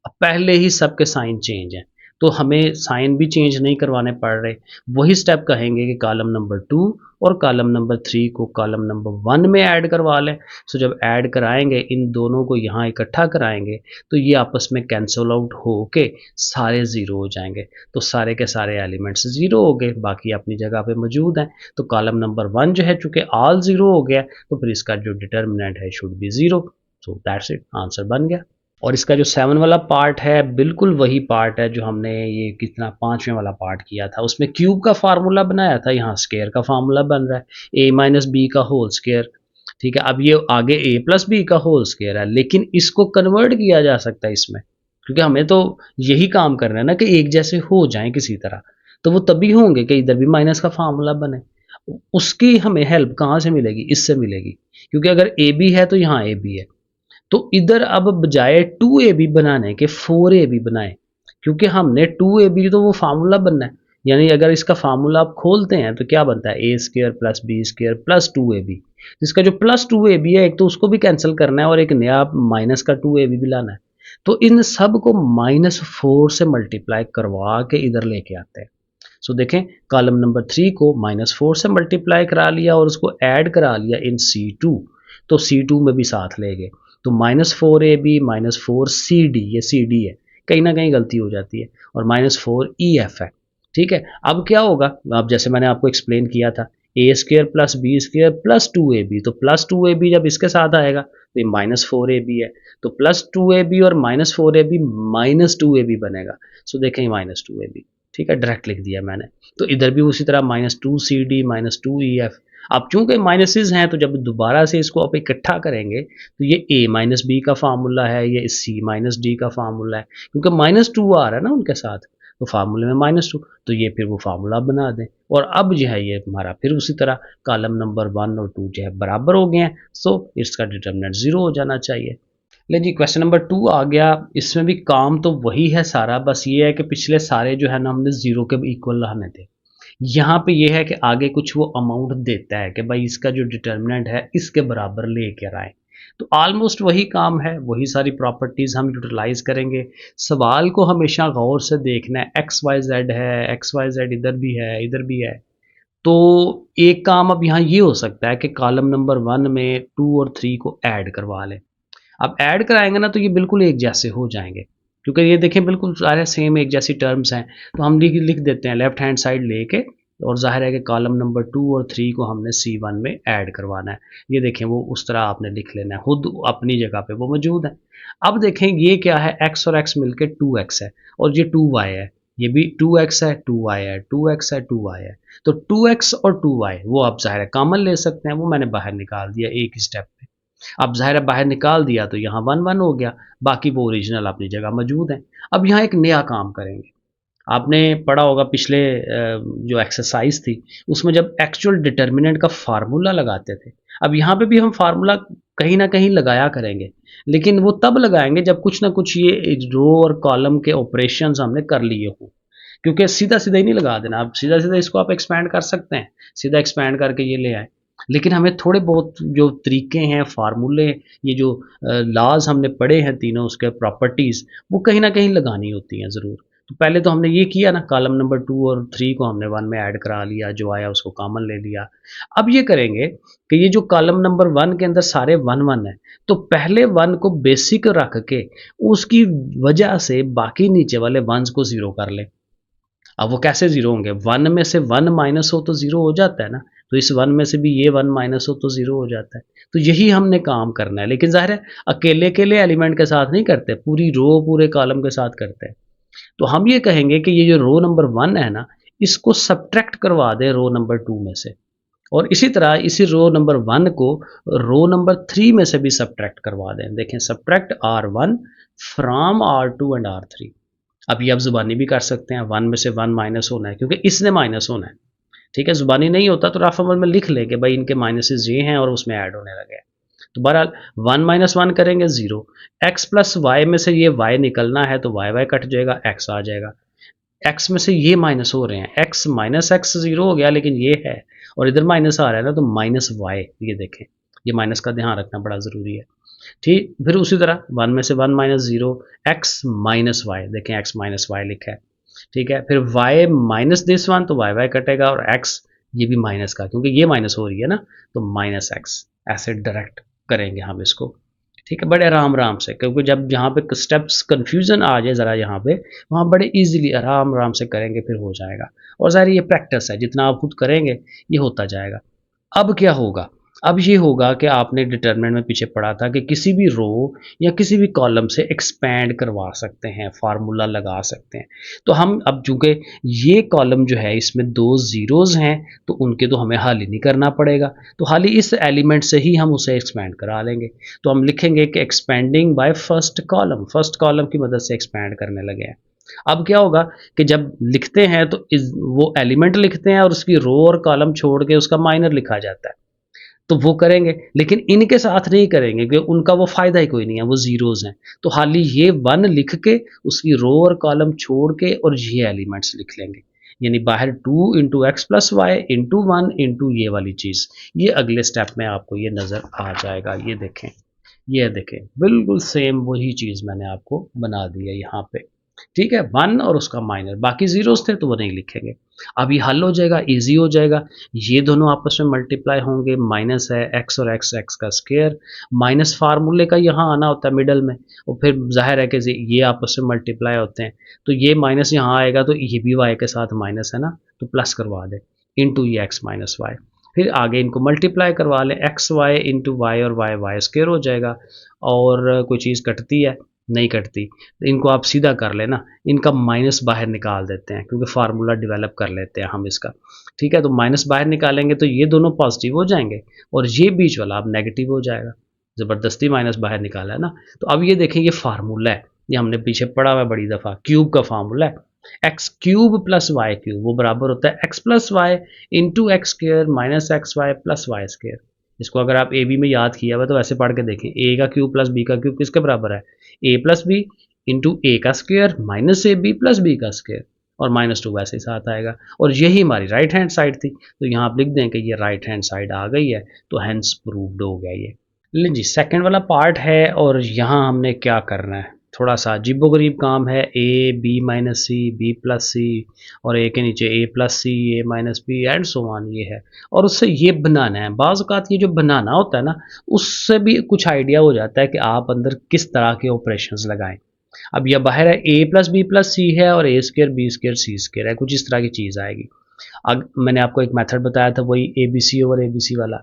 अब पहले ही सबके साइन चेंज हैं, तो हमें साइन भी चेंज नहीं करवाने पड़ रहे। वही स्टेप कहेंगे कि कॉलम नंबर 2 और कॉलम नंबर 3 को कॉलम नंबर 1 में ऐड करवा लें। सो जब ऐड कराएंगे, इन दोनों को यहाँ इकट्ठा कराएंगे, तो ये आपस में कैंसल आउट हो के सारे ज़ीरो हो जाएंगे। तो सारे के सारे एलिमेंट्स ज़ीरो हो गए, बाकी अपनी जगह पे मौजूद हैं। तो कॉलम नंबर 1 जो है चूँकि ऑल ज़ीरो हो गया, तो फिर इसका जो डिटर्मिनेंट है should be zero. So that's it, answer बन गया। और इसका जो 7 वाला पार्ट है बिल्कुल वही पार्ट है जो हमने ये कितना 5वें वाला पार्ट किया था, उसमें क्यूब का फार्मूला बनाया था, यहाँ स्क्वायर का फार्मूला बन रहा है a माइनस बी का होल स्क्वायर। ठीक है, अब ये आगे a प्लस बी का होल स्क्वायर है, लेकिन इसको कन्वर्ट किया जा सकता है इसमें, क्योंकि हमें तो यही काम करना है ना कि एक जैसे हो जाएं किसी तरह, तो वो तभी होंगे कि इधर भी माइनस का फार्मूला बने। उसकी हमें हेल्प कहाँ से मिलेगी, इससे मिलेगी, क्योंकि अगर ए बी है तो यहाँ ए बी है, तो इधर अब बजाय 2ab बनाने के 4ab बनाएं, क्योंकि हमने 2ab तो वो फार्मूला बनना है। यानी अगर इसका फार्मूला आप खोलते हैं तो क्या बनता है, A square plus B square plus 2ab। इसका जो प्लस 2ab है, एक तो उसको भी कैंसिल करना है और एक नया माइनस का 2ab भी लाना है। तो इन सब को -4 से मल्टीप्लाई करवा के इधर लेके आते हैं। सो देखें कॉलम नंबर 3 को -4 से मल्टीप्लाई करा लिया और उसको ऐड करा लिया इन C2, तो C2 में भी साथ ले गए, तो -4ab -4cd, ये cd है, कहीं ना कहीं गलती हो जाती है, और -4ef है। ठीक है, अब क्या होगा, अब जैसे मैंने आपको एक्सप्लेन किया था, A square plus B square plus 2ab, तो प्लस 2ab जब इसके साथ आएगा तो ये -4ab है, तो प्लस 2ab और -4ab -2ab बनेगा। सो देखें -2ab, ठीक है, डायरेक्ट लिख दिया मैंने। तो इधर भी उसी तरह -2cd -2ef। अब चूंकि माइनसेस हैं, तो जब दोबारा से इसको आप इकट्ठा करेंगे तो ये a माइनस बी का फार्मूला है, ये c माइनस डी का फार्मूला है, क्योंकि -2 आ रहा है ना उनके साथ, तो फार्मूले में -2, तो ये फिर वो फार्मूला बना दें। और अब जो है ये हमारा फिर उसी तरह कॉलम नंबर 1 और 2 जो है बराबर हो गए हैं, सो इसका डिटर्मिनेंट 0 हो जाना चाहिए। ले जी क्वेश्चन नंबर 2 आ गया। इसमें भी काम तो वही है सारा, बस ये है कि पिछले सारे जो है ना हमने 0 के इक्वल लाने थे। यहाँ पे ये है कि आगे कुछ वो अमाउंट देता है कि भाई इसका जो डिटर्मिनेंट है इसके बराबर लेकर आए, तो ऑलमोस्ट वही काम है, वही सारी प्रॉपर्टीज़ हम यूटिलाइज करेंगे। सवाल को हमेशा गौर से देखना है, एक्स वाई जेड है, एक्स वाई जेड इधर भी है, इधर भी है। तो एक काम अब यहाँ ये हो सकता है कि कॉलम नंबर 1 में 2 और 3 को ऐड करवा लें। अब ऐड कराएंगे ना तो ये बिल्कुल एक जैसे हो जाएंगे, क्योंकि ये देखें बिल्कुल सारे सेम एक जैसी टर्म्स हैं, तो हम लिख लिख देते हैं लेफ्ट हैंड साइड लेके, और जाहिर है कि कॉलम नंबर 2 और 3 को हमने C1 में ऐड करवाना है। ये देखें वो उस तरह आपने लिख लेना है, खुद अपनी जगह पे वो मौजूद है। अब देखें ये क्या है, x और x मिलके 2x है, और ये 2y है, ये भी 2x है 2y है, 2x है 2y है, तो 2x और 2y वो आप जाहिर है कॉमन ले सकते हैं, वो मैंने बाहर निकाल दिया एक ही स्टेप पे। अब ज़ाहिर है बाहर निकाल दिया तो यहाँ 1 1 हो गया, बाकी वो ओरिजिनल अपनी जगह मौजूद हैं। अब यहाँ एक नया काम करेंगे। आपने पढ़ा होगा पिछले जो एक्सरसाइज थी उसमें जब एक्चुअल डिटर्मिनेंट का फार्मूला लगाते थे, अब यहाँ पे भी हम फार्मूला कहीं ना कहीं लगाया करेंगे, लेकिन वो तब लगाएंगे जब कुछ ना कुछ ये रो और कॉलम के ऑपरेशंस हमने कर लिए हों, क्योंकि सीधा सीधा ही नहीं लगा देना। आप सीधा सीधा इसको आप एक्सपैंड कर सकते हैं, सीधा एक्सपैंड करके ये ले आए, लेकिन हमें थोड़े बहुत जो तरीके हैं, फार्मूले, ये जो लॉज हमने पढ़े हैं तीनों, उसके प्रॉपर्टीज़ वो कहीं ना कहीं लगानी होती हैं ज़रूर। तो पहले तो हमने ये किया ना, कॉलम नंबर 2 और 3 को हमने 1 में ऐड करा लिया, जो आया उसको कॉमन ले लिया। अब ये करेंगे कि ये जो कॉलम नंबर 1 के अंदर सारे 1 1 है, तो पहले 1 को बेसिक रख के उसकी वजह से बाकी नीचे वाले 1s को 0 कर लें। अब वो कैसे 0 होंगे? 1 में से 1 माइनस हो तो 0 हो जाता है ना, तो इस 1 में से भी ये 1 माइनस हो तो 0 हो जाता है। तो यही हमने काम करना है, लेकिन ज़ाहिर है अकेले-अकेले एलिमेंट के साथ नहीं करते, पूरी रो पूरे कॉलम के साथ करते हैं। तो हम ये कहेंगे कि ये जो रो नंबर 1 है ना, इसको सब्ट्रैक्ट करवा दें रो नंबर 2 में से, और इसी तरह इसी रो नंबर 1 को रो नंबर 3 में से भी सब्ट्रैक्ट करवा दें। देखें, subtract R1 from R2 and R3। अब ये आप ज़ुबानी भी कर सकते हैं, 1 में से 1 माइनस होना है क्योंकि इसने माइनस होना है। ठीक है, ज़ुबानी नहीं होता तो रफ अमल में लिख लें कि भाई इनके माइनसेस ये हैं और उसमें ऐड होने लगे हैं। तो बहरहाल 1 माइनस 1 करेंगे 0, x प्लस वाई में से ये y निकलना है तो y कट जाएगा, x आ जाएगा। x में से ये माइनस हो रहे हैं, x माइनस एक्स 0 हो गया, लेकिन ये है और इधर माइनस आ रहा है ना, तो माइनस वाई, ये देखें, ये माइनस का ध्यान रखना बड़ा ज़रूरी है। ठीक, फिर उसी तरह 1 में से 1 माइनस 0, एक्स माइनस वाई, देखें x माइनस वाई लिखा है। ठीक है, फिर y माइनस दिस वन, तो y कटेगा, और x ये भी माइनस का, क्योंकि ये माइनस हो रही है ना, तो माइनस एक्स, ऐसे डायरेक्ट करेंगे हम इसको। ठीक है, बड़े आराम आराम से, क्योंकि जब जहाँ पे स्टेप्स कन्फ्यूज़न आ जाए ज़रा यहाँ पे, वहाँ बड़े इजीली आराम आराम से करेंगे, फिर हो जाएगा। और ज़ाहिर ये प्रैक्टिस है, जितना आप खुद करेंगे ये होता जाएगा। अब क्या होगा? अब ये होगा कि आपने डिटरमिनेंट में पीछे पढ़ा था कि किसी भी रो या किसी भी कॉलम से एक्सपैंड करवा सकते हैं, फार्मूला लगा सकते हैं। तो हम अब चूँकि ये कॉलम जो है इसमें 2 ज़ीरोज़ हैं, तो उनके तो हमें हल ही नहीं करना पड़ेगा, तो खाली इस एलिमेंट से ही हम उसे एक्सपैंड करा लेंगे। तो हम लिखेंगे कि एक्सपेंडिंग बाय फर्स्ट कॉलम की मदद से एक्सपैंड करने लगे हैं। अब क्या होगा कि जब लिखते हैं तो वो एलिमेंट लिखते हैं और उसकी रो और कॉलम छोड़ के उसका माइनर लिखा जाता है, तो वो करेंगे, लेकिन इनके साथ नहीं करेंगे क्योंकि उनका वो फ़ायदा ही कोई नहीं है, वो ज़ीरोज़ हैं। तो खाली ये 1 लिख के उसकी रो और कॉलम छोड़ के और ये एलिमेंट्स लिख लेंगे, यानी बाहर 2 into x plus y into 1 into ये वाली चीज़, ये अगले स्टेप में आपको ये नज़र आ जाएगा। ये देखें, बिल्कुल सेम वही चीज़ मैंने आपको बना दी है यहाँ पे। ठीक है, 1 और उसका माइनर, बाकी ज़ीरोज़ थे तो वो नहीं लिखेंगे। अब ये हल हो जाएगा, ईज़ी हो जाएगा। ये दोनों आपस में मल्टीप्लाई होंगे, माइनस है एक्स और एक्स, एक्स का स्क्वायर, माइनस फार्मूले का यहाँ आना होता है मिडल में, और फिर ज़ाहिर है कि ये आपस में मल्टीप्लाई होते हैं, तो ये माइनस यहाँ आएगा तो ये भी वाई के साथ माइनस है ना, तो प्लस करवा दें, इंटू ये एक्स माइनस वाई। फिर आगे इनको मल्टीप्लाई करवा लें, एक्स वाई इंटू वाई, और वाई वाई स्क्वायर हो जाएगा। और कोई चीज़ कटती है? नहीं कटती, तो इनको आप सीधा कर लेना, इनका माइनस बाहर निकाल देते हैं क्योंकि फार्मूला डेवलप कर लेते हैं हम इसका। ठीक है, तो माइनस बाहर निकालेंगे तो ये दोनों पॉजिटिव हो जाएंगे और ये बीच वाला अब नेगेटिव हो जाएगा, ज़बरदस्ती माइनस बाहर निकाला है ना। तो अब ये देखें, ये फार्मूला है, ये हमने पीछे पढ़ा हुआ है बड़ी दफ़ा, क्यूब का फार्मूला है, x cube plus y cube, वो बराबर होता है x plus y into x square minus x y plus y square. इसको अगर आप ए बी में याद किया हुआ तो वैसे पढ़ के देखें, ए का क्यूब प्लस बी का क्यूब किसके बराबर है? A plus B into a का square minus a b plus b का स्क्वायर, और माइनस 2 वैसे ही साथ आएगा, और यही हमारी राइट हैंड साइड थी, तो यहाँ आप लिख दें कि ये राइट हैंड साइड आ गई है, तो हैंस प्रूव्ड हो गया ये। लेकिन जी सेकंड वाला पार्ट है, और यहाँ हमने क्या करना है, थोड़ा सा अजीबोगरीब काम है। A B minus C, B plus C, और ए के नीचे A plus C, A minus B and so on, ये है, और उससे ये बनाना है। बाज़ औक़ात ये जो बनाना होता है ना, उससे भी कुछ आइडिया हो जाता है कि आप अंदर किस तरह के ऑपरेशंस लगाएं। अब यह बाहर है ए प्लस बी प्लस सी है, और ए स्क्र बी स्क्र सी स्क्र है, कुछ इस तरह की चीज़ आएगी। मैंने आपको एक मेथड बताया था, वही a b c over a b c वाला।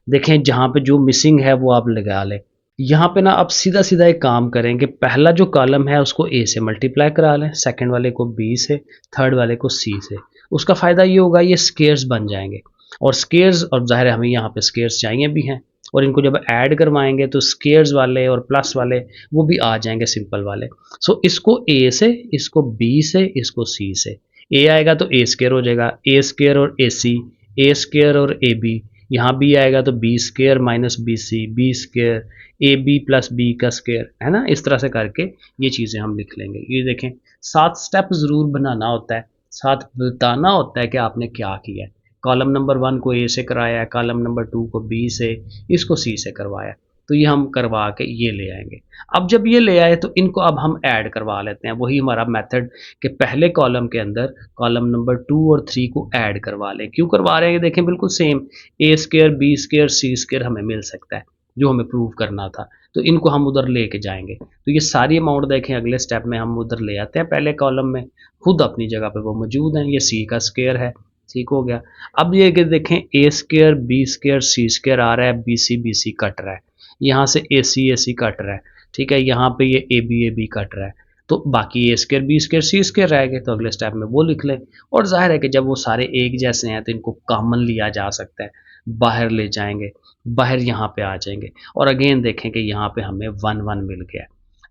देखें, जहाँ पे जो मिसिंग है वो आप लगा लें। यहाँ पे ना आप सीधा सीधा एक काम करें कि पहला जो कॉलम है उसको ए से मल्टीप्लाई करा लें, सेकंड वाले को बी से, थर्ड वाले को सी से। उसका फ़ायदा ये होगा, ये स्केयर्स बन जाएंगे, और स्केयर्स, और ज़ाहिर है हमें यहाँ पे स्केयर्स चाहिए भी हैं, और इनको जब ऐड करवाएंगे तो स्केयर्स वाले और प्लस वाले वो भी आ जाएंगे, सिंपल वाले। सो इसको ए से, इसको बी से, इसको सी से। ए आएगा तो ए स्केयर हो जाएगा, ए स्केयर और ए सी, ए स्केयर और ए बी, यहाँ बी आएगा तो b square minus b c, b square, a b plus b का स्केयर, है ना। इस तरह से करके ये चीज़ें हम लिख लेंगे। ये देखें, 7 स्टेप ज़रूर बनाना होता है, साथ बताना होता है कि आपने क्या किया है। कॉलम नंबर 1 को ए से कराया है, कॉलम नंबर 2 को बी से, इसको सी से करवाया। तो ये हम करवा के ये ले आएंगे। अब जब ये ले आए तो इनको अब हम ऐड करवा लेते हैं, वही हमारा मेथड के पहले कॉलम के अंदर कॉलम नंबर 2 और 3 को ऐड करवा लें। क्यों करवा रहे हैं, देखें बिल्कुल सेम, ए स्क्वायर बी स्क्वायर सी स्क्वायर हमें मिल सकता है जो हमें प्रूव करना था, तो इनको हम उधर लेके जाएंगे। तो ये सारी अमाउंट देखें अगले स्टेप में हम उधर ले आते हैं, पहले कॉलम में खुद अपनी जगह पे वो मौजूद हैं। ये सी का स्क्वायर है, ठीक हो गया। अब ये कि देखें ए स्क्वायर बी स्क्वायर सी स्क्वायर आ रहा है, बी सी कट रहा है, यहाँ से ए सी कट रहा है, ठीक है, यहाँ पे ये ए बी कट रहा है, तो बाकी ए स्क्वायर बी स्क्वायर सी स्क्वायर रह गए, तो अगले स्टेप में वो लिख लें। और जाहिर है कि जब वो सारे एक जैसे हैं तो इनको कॉमन लिया जा सकता है, बाहर ले जाएंगे, बाहर यहाँ पे आ जाएंगे, और अगेन देखें कि यहाँ पे हमें 1 1 मिल गया।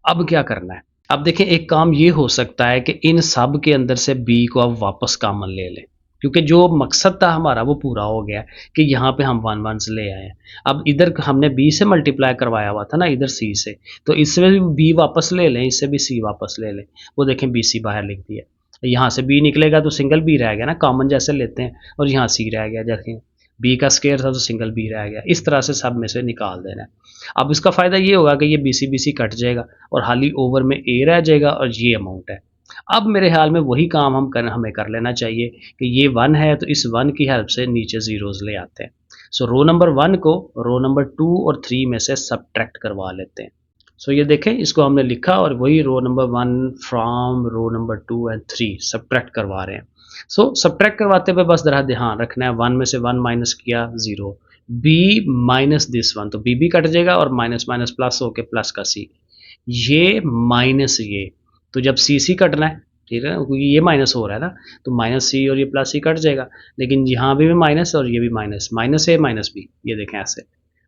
अब क्या करना है, अब देखें एक काम ये हो सकता है कि इन सब के अंदर से बी को अब वापस कॉमन ले लें, क्योंकि जो मकसद था हमारा वो पूरा हो गया कि यहाँ पे हम 1 1 से ले आए हैं। अब इधर हमने बी से मल्टीप्लाई करवाया हुआ था ना, इधर सी से, तो इसमें भी बी वापस ले लें, इससे भी सी वापस ले लें। वो देखें बी सी बाहर लिख दिया, यहाँ से बी निकलेगा तो सिंगल बी रह गया ना, कॉमन जैसे लेते हैं, और यहाँ सी रह गया, जैसे बी का स्क्वायर था तो सिंगल बी रह गया। इस तरह से सब में से निकाल देना है। अब इसका फ़ायदा ये होगा कि ये बी सी कट जाएगा और हाली ओवर में ए रह जाएगा और ये अमाउंट है। अब मेरे ख्याल में वही काम हमें कर लेना चाहिए कि ये 1 है तो इस 1 की हेल्प से नीचे ज़ीरोज़ ले आते हैं। सो रो नंबर 1 को रो नंबर 2 और 3 में से सब्ट्रैक्ट करवा लेते हैं। सो ये देखें, इसको हमने लिखा और वही row number 1 from row number 2 and 3 subtract करवा रहे हैं। सो सब्ट्रैक्ट करवाते हुए बस ज़रा ध्यान रखना है, 1 में से 1 माइनस किया 0, बी माइनस दिस 1, तो बी भी कट जाएगा और माइनस माइनस प्लस होके प्लस का सी, ये माइनस ये, तो जब सी सी कटना है, ठीक है, क्योंकि ये माइनस हो रहा है ना, तो माइनस सी और ये प्लस सी कट जाएगा, लेकिन यहाँ भी माइनस और ये भी माइनस, माइनस ए माइनस बी, ये देखें ऐसे।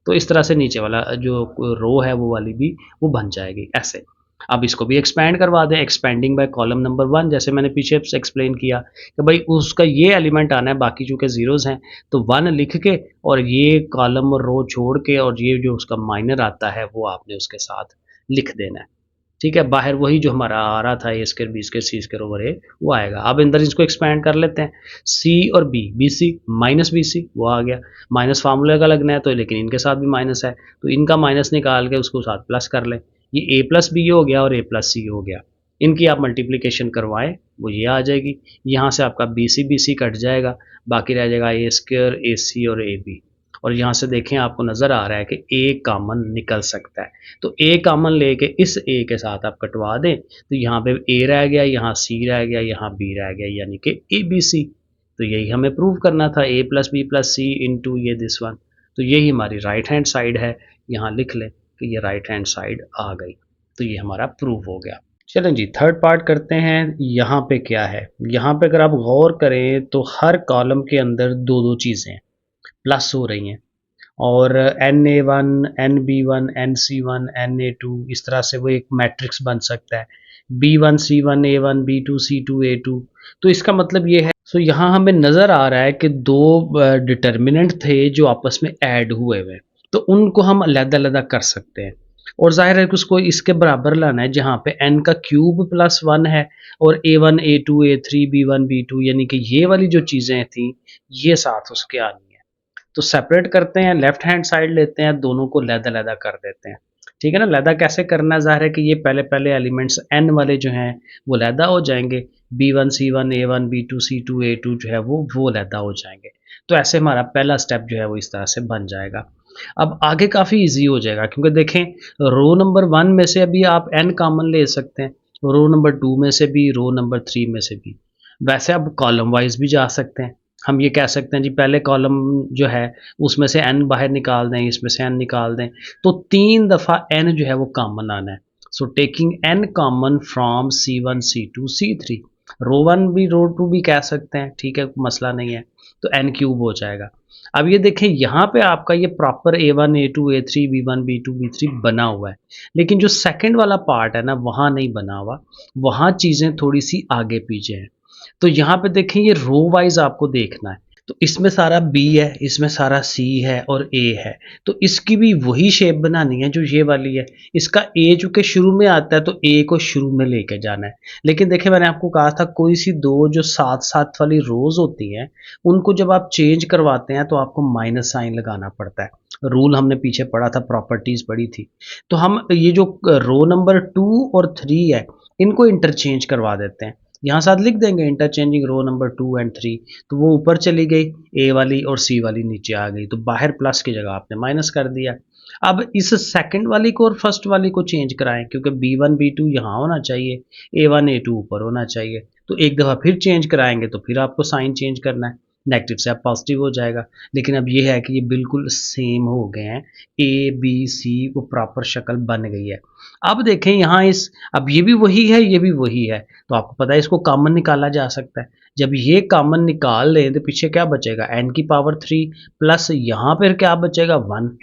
तो इस तरह से नीचे वाला जो रो है वो वाली भी वो बन जाएगी ऐसे। अब इसको भी एक्सपेंड करवा दें, एक्सपेंडिंग बाय कॉलम नंबर 1, जैसे मैंने पीछे एक्सप्लेन किया कि भाई उसका ये एलिमेंट आना है, बाकी चूँकि ज़ीरोज़ हैं तो 1 लिख के और ये कॉलम और रो छोड़ के और ये जो उसका माइनर आता है वो आपने उसके साथ लिख देना है, ठीक है। बाहर वही जो हमारा आ रहा था ए स्क्वायर बी स्क्वायर सी स्क्वायर ओवर ए वो आएगा। अब अंदर इसको एक्सपेंड कर लेते हैं, सी और b, b c minus b c वो आ गया, माइनस फार्मूले का लगना है तो, लेकिन इनके साथ भी माइनस है तो इनका माइनस निकाल के उसको साथ प्लस कर लें, ये ए प्लस बी हो गया और ए प्लस सी हो गया। इनकी आप मल्टीप्लिकेशन करवाएं वो ये आ जाएगी, यहाँ से आपका बी सी कट जाएगा, बाकी रह जाएगा ए स्क्वायर ए सी और ए बी। और यहाँ से देखें आपको नज़र आ रहा है कि ए कॉमन निकल सकता है, तो ए कॉमन लेके इस ए के साथ आप कटवा दें तो यहाँ पे ए रह गया, यहाँ सी रह गया, यहाँ बी रह गया, यानी कि ए बी सी। तो यही हमें प्रूव करना था, ए प्लस बी प्लस सी इंटू ये दिस 1। तो यही हमारी राइट हैंड साइड है, यहाँ लिख लें कि ये राइट हैंड साइड आ गई, तो ये हमारा प्रूव हो गया। चलें जी, थर्ड पार्ट करते हैं। यहाँ पे क्या है, यहाँ पे अगर आप गौर करें तो हर कॉलम के अंदर दो दो चीज़ें प्लस हो रही हैं, और Na1 NB1 NC1 Na2 इस तरह से वो एक मैट्रिक्स बन सकता है, B1 C1 A1 B2 C2 A2। तो इसका मतलब ये है, सो यहाँ हमें नज़र आ रहा है कि दो डिटर्मिनेंट थे जो आपस में ऐड हुए हुए, तो उनको हम अलग-अलग कर सकते हैं, और जाहिर है कि उसको इसके बराबर लाना है जहाँ पे n का क्यूब प्लस 1 है और A1 A2 A3 B1 B2, यानी कि ये वाली जो चीज़ें थी ये साथ उसके आनी। तो सेपरेट करते हैं, लेफ्ट हैंड साइड लेते हैं, दोनों को लैदा कर देते हैं, ठीक है ना। लैदा कैसे करना है, ज़ाहिर है कि ये पहले पहले एलिमेंट्स n वाले जो हैं वो लैदा हो जाएंगे, B1 C1 A1 B2 C2 A2 जो है वो लैदा हो जाएंगे। तो ऐसे हमारा पहला स्टेप जो है वो इस तरह से बन जाएगा। अब आगे काफ़ी ईजी हो जाएगा, क्योंकि देखें रो नंबर 1 में से अभी आप n कॉमन ले सकते हैं, रो नंबर 2 में से भी, रो नंबर 3 में से भी। वैसे अब कॉलम वाइज भी जा सकते हैं, हम ये कह सकते हैं जी पहले कॉलम जो है उसमें से n बाहर निकाल दें, इसमें से n निकाल दें, तो 3 दफ़ा n जो है वो कॉमन आना है। So taking n common from C1 C2 C3, रो 1 भी रो 2 भी कह सकते हैं, ठीक है, मसला नहीं है, तो n क्यूब हो जाएगा। अब ये देखें यहाँ पे आपका ये proper A1 A2 A3 B1 B2 B3 बना हुआ है, लेकिन जो सेकंड वाला पार्ट है ना वहाँ नहीं बना हुआ, वहाँ चीज़ें थोड़ी सी आगे पीछे हैं। तो यहाँ पे देखें ये रो वाइज आपको देखना है, तो इसमें सारा B है, इसमें सारा C है और A है, तो इसकी भी वही शेप बनानी है जो ये वाली है। इसका A चूँकि शुरू में आता है तो A को शुरू में लेके जाना है, लेकिन देखिए मैंने आपको कहा था कोई सी दो जो साथ साथ वाली रोज होती हैं उनको जब आप चेंज करवाते हैं तो आपको माइनस साइन लगाना पड़ता है। रूल हमने पीछे पढ़ा था, प्रॉपर्टीज पढ़ी थी। तो हम ये जो रो नंबर 2 और 3 है, इनको इंटरचेंज करवा देते हैं। यहाँ साथ लिख देंगे इंटरचेंजिंग रो नंबर 2 एंड 3। तो वो ऊपर चली गई, ए वाली और सी वाली नीचे आ गई, तो बाहर प्लस की जगह आपने माइनस कर दिया। अब इस सेकंड वाली को और फर्स्ट वाली को चेंज कराएं, क्योंकि B1 B2 यहाँ होना चाहिए, A1 A2 ऊपर होना चाहिए। तो एक दफ़ा फिर चेंज कराएंगे तो फिर आपको साइन चेंज करना है, नेगेटिव से अब पॉजिटिव हो जाएगा। लेकिन अब ये है कि ये बिल्कुल सेम हो गए हैं, ए बी सी वो प्रॉपर शक्ल बन गई है। अब देखें यहाँ इस, अब ये भी वही है, ये भी वही है, तो आपको पता है इसको कॉमन निकाला जा सकता है। जब ये कॉमन निकाल लें तो पीछे क्या बचेगा, n की पावर 3 प्लस यहाँ पर क्या बचेगा 1,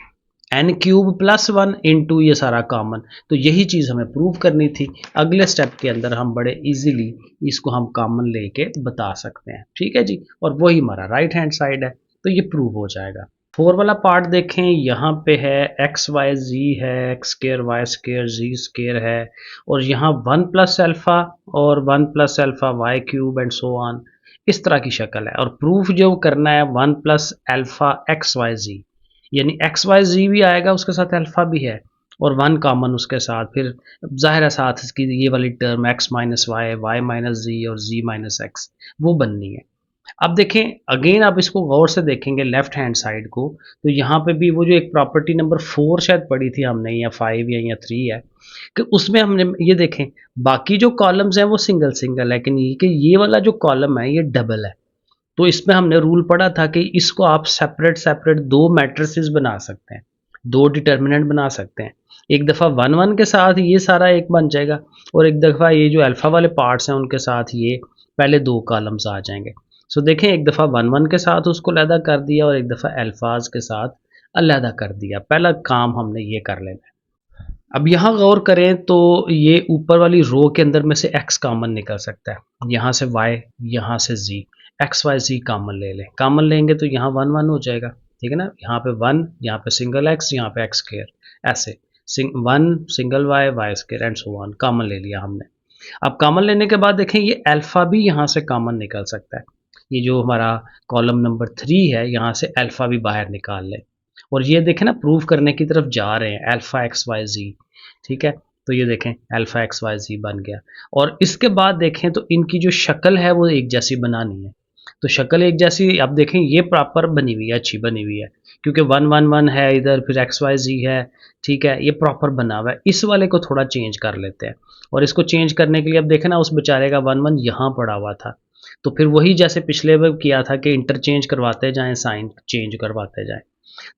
एन क्यूब प्लस 1 इंटू ये सारा कॉमन। तो यही चीज़ हमें प्रूव करनी थी। अगले स्टेप के अंदर हम बड़े इजीली इसको हम कॉमन लेके बता सकते हैं, ठीक है जी। और वही हमारा राइट हैंड साइड है, तो ये प्रूव हो जाएगा। 4 वाला पार्ट देखें, यहाँ पे है एक्स वाई जी है, x square y square z square है, और यहाँ 1 प्लस एल्फा और 1 plus alpha y cube and so on, इस तरह की शक्ल है। और प्रूफ जो करना है 1 प्लस एल्फा एक्स वाई जी, यानी एक्स वाई जी भी आएगा, उसके साथ अल्फा भी है और 1 कॉमन उसके साथ, फिर ज़ाहिर है साथ इसकी ये वाली term X minus Y, Y minus Z और जी माइनस एक्स वो बननी है। अब देखें अगेन, आप इसको गौर से देखेंगे लेफ्ट हैंड साइड को, तो यहाँ पे भी वो जो एक प्रॉपर्टी नंबर 4 शायद पढ़ी थी हमने, या 5 या 3 है, कि उसमें हमने ये देखें बाकी जो कॉलम्स हैं वो सिंगल सिंगल है, लेकिन ये वाला जो कॉलम है ये डबल है। तो इसमें हमने रूल पढ़ा था कि इसको आप सेपरेट सेपरेट दो मैट्रिसेस बना सकते हैं, दो डिटर्मिनेंट बना सकते हैं। एक दफ़ा 1 1 के साथ ये सारा एक बन जाएगा, और एक दफ़ा ये जो अल्फ़ा वाले पार्ट्स हैं उनके साथ ये पहले दो कॉलम्स आ जाएंगे। सो देखें, एक दफ़ा 1 1 के साथ उसको अलहदा कर दिया और एक दफ़ा अल्फाज के साथ अलहदा कर दिया। पहला काम हमने ये कर लेना है। अब यहाँ गौर करें तो ये ऊपर वाली रो के अंदर में से x कॉमन निकल सकता है, यहाँ से y, यहाँ से z, एक्स वाई जी कॉमन ले लें। कॉमन लेंगे तो यहाँ 1 1 हो जाएगा, ठीक है ना। यहाँ पे 1, यहाँ पे सिंगल x, यहाँ पे x स्क्वायर, ऐसे 1 single y, y square and so on, common ले लिया हमने। अब कॉमन लेने के बाद देखें ये अल्फ़ा भी यहाँ से कॉमन निकल सकता है। ये जो हमारा कॉलम नंबर 3 है, यहाँ से अल्फ़ा भी बाहर निकाल लें। और ये देखें ना, प्रूव करने की तरफ जा रहे हैं, अल्फ़ा एक्स वाई जी, ठीक है। तो ये देखें अल्फ़ा एक्स वाई जी बन गया। और इसके बाद देखें तो इनकी जो शक्ल है वो एक जैसी बनानी है। तो शक्ल एक जैसी, अब देखें ये प्रॉपर बनी हुई है, अच्छी बनी हुई है, क्योंकि 1 1 1 है इधर, फिर एक्स वाई जी है, ठीक है, ये प्रॉपर बना हुआ है। इस वाले को थोड़ा चेंज कर लेते हैं, और इसको चेंज करने के लिए अब देखें ना, उस बेचारे का 1 1 यहाँ पड़ा हुआ था, तो फिर वही जैसे पिछले बार किया था कि इंटरचेंज करवाते जाएं, साइन चेंज करवाते जाएं।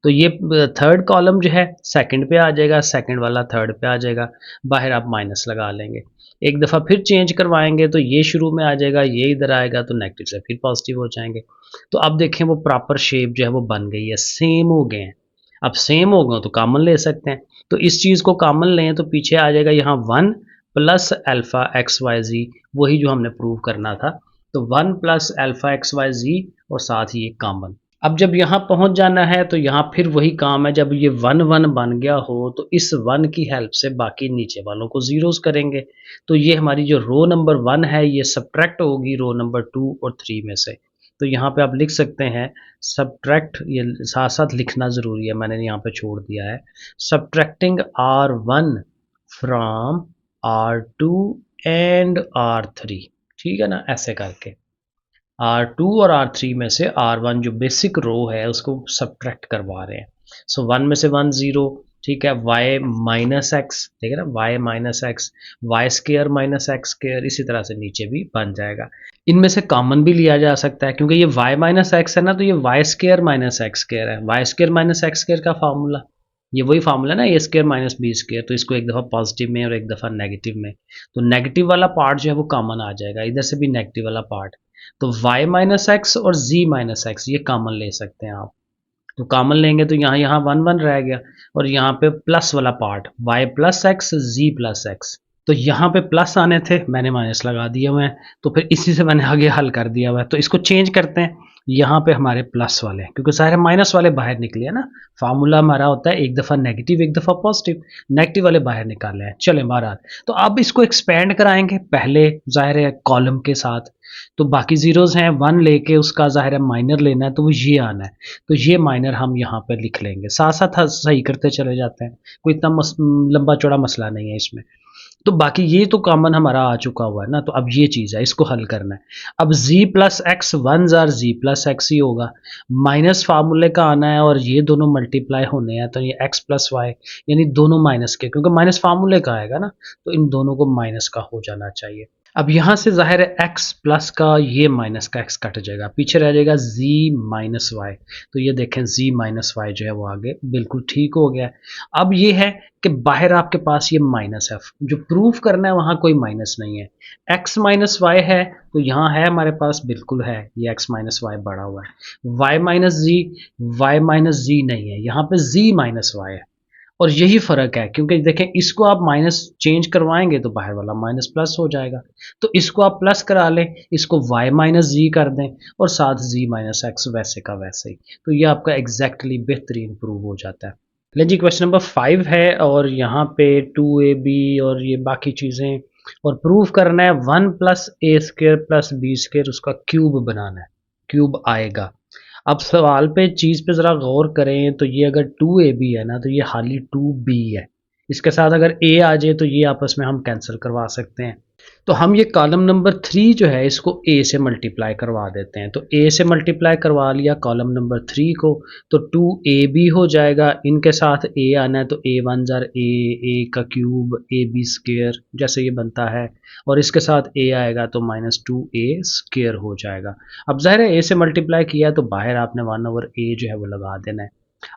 तो ये थर्ड कॉलम जो है सेकंड पे आ जाएगा, सेकंड वाला थर्ड पे आ जाएगा, बाहर आप माइनस लगा लेंगे। एक दफ़ा फिर चेंज करवाएंगे तो ये शुरू में आ जाएगा, ये इधर आएगा, तो नेगेटिव से फिर पॉजिटिव हो जाएंगे। तो अब देखें वो प्रॉपर शेप जो है वो बन गई है, सेम हो गए हैं। अब सेम हो गए तो कॉमन ले सकते हैं, तो इस चीज़ को कॉमन लें तो पीछे आ जाएगा यहाँ 1 प्लस अल्फ़ा एक्स वाई जी, वही जो हमने प्रूव करना था। तो 1 प्लस अल्फ़ा एक्स वाई जी और साथ ही एक कॉमन। अब जब यहाँ पहुँच जाना है तो यहाँ फिर वही काम है, जब ये 1 1 बन गया हो तो इस 1 की हेल्प से बाकी नीचे वालों को ज़ीरोज़ करेंगे। तो ये हमारी जो रो नंबर 1 है ये सब्ट्रैक्ट होगी रो नंबर 2 और 3 में से। तो यहाँ पे आप लिख सकते हैं सब्ट्रैक्ट, ये साथ साथ लिखना ज़रूरी है, मैंने यहाँ पे छोड़ दिया है, subtracting R1 from R2 and R3, ठीक है ना, ऐसे करके R2 और R3 में से R1 जो बेसिक रो है उसको सब्ट्रैक्ट करवा रहे हैं। सो 1 में से 1 0, ठीक है, y माइनस एक्स, ठीक है ना, y minus x, y square minus x square, इसी तरह से नीचे भी बन जाएगा। इनमें से कॉमन भी लिया जा सकता है, क्योंकि ये y माइनस एक्स है ना, तो ये Y square minus x square है। Y square minus x square का फार्मूला, ये वही फार्मूला ना, A square minus B square. तो इसको एक दफ़ा पॉजिटिव में और एक दफ़ा नेगेटिव में, तो नेगेटिव वाला पार्ट जो है वो कॉमन आ जाएगा, इधर से भी नेगेटिव वाला पार्ट। तो y माइनस एक्स और z माइनस एक्स ये कॉमन ले सकते हैं आप। तो कॉमन लेंगे तो यहाँ 1 1 रह गया, और यहाँ पे प्लस वाला part y plus x, z plus x, तो यहाँ पे प्लस आने थे, मैंने माइनस लगा दिया हुए हैं, तो फिर इसी से मैंने आगे हल कर दिया हुआ है। तो इसको चेंज करते हैं, यहाँ पे हमारे प्लस वाले, क्योंकि सारे माइनस वाले बाहर निकले हैं ना। फार्मूला हमारा होता है एक दफ़ा नेगेटिव एक दफ़ा पॉजिटिव, नेगेटिव वाले बाहर निकाले हैं। चले महाराज, तो अब इसको एक्सपेंड कराएंगे, पहले जाहिर है कॉलम के साथ, तो बाकी जीरोज हैं, 1 लेके उसका जाहिर है माइनर लेना है, तो वो ये आना है, तो ये माइनर हम यहाँ पे लिख लेंगे, साथ साथ सही करते चले जाते हैं, कोई इतना लंबा चौड़ा मसला नहीं है इसमें। तो बाकी ये तो कॉमन हमारा आ चुका हुआ है ना, तो अब ये चीज़ है, इसको हल करना है। अब z प्लस एक्स वन जार z प्लस एक्स ही होगा, माइनस फार्मूले का आना है और ये दोनों मल्टीप्लाई होने हैं, तो ये x प्लस वाई यानी दोनों माइनस के, क्योंकि माइनस फार्मूले का आएगा ना, तो इन दोनों को माइनस का हो जाना चाहिए। अब यहाँ से जाहिर है x प्लस का ये माइनस का x कट जाएगा, पीछे रह जाएगा z माइनस वाई, तो ये देखें z माइनस वाई जो है वो आगे बिल्कुल ठीक हो गया। अब ये है कि बाहर आपके पास ये माइनस है, जो प्रूफ करना है वहाँ कोई माइनस नहीं है, x माइनस वाई है, तो यहाँ है हमारे पास बिल्कुल है, ये x माइनस वाई बढ़ा हुआ है, y माइनस जी, y माइनस जी नहीं है, यहाँ पे z माइनस वाई है, और यही फ़र्क है, क्योंकि देखें इसको आप माइनस चेंज करवाएंगे तो बाहर वाला माइनस प्लस हो जाएगा, तो इसको आप प्लस करा लें, इसको y माइनस जी कर दें और साथ z माइनस एक्स वैसे का वैसे ही, तो ये आपका एग्जैक्टली बेहतरीन प्रूव हो जाता है। लेकिन जी क्वेश्चन नंबर 5 है, और यहाँ पे 2ab और ये बाकी चीज़ें, और प्रूव करना है 1 प्लस ए स्क्र प्लस बी स्क्र, उसका क्यूब बनाना है, क्यूब आएगा। अब सवाल पे चीज़ पे ज़रा गौर करें, तो ये अगर 2ab है ना, तो ये खाली 2b है, इसके साथ अगर a आ जाए तो ये आपस में हम कैंसिल करवा सकते हैं। तो हम ये कॉलम नंबर 3 जो है इसको a से मल्टीप्लाई करवा देते हैं, तो a से मल्टीप्लाई करवा लिया कॉलम नंबर 3 को, तो 2ab हो जाएगा, इनके साथ a आना है, तो a वन जार a का क्यूब ab स्क्र जैसे ये बनता है, और इसके साथ a आएगा तो माइनस 2a स्क्र हो जाएगा। अब ज़ाहिर है a से मल्टीप्लाई किया तो बाहर आपने 1/a जो है वो लगा देना है।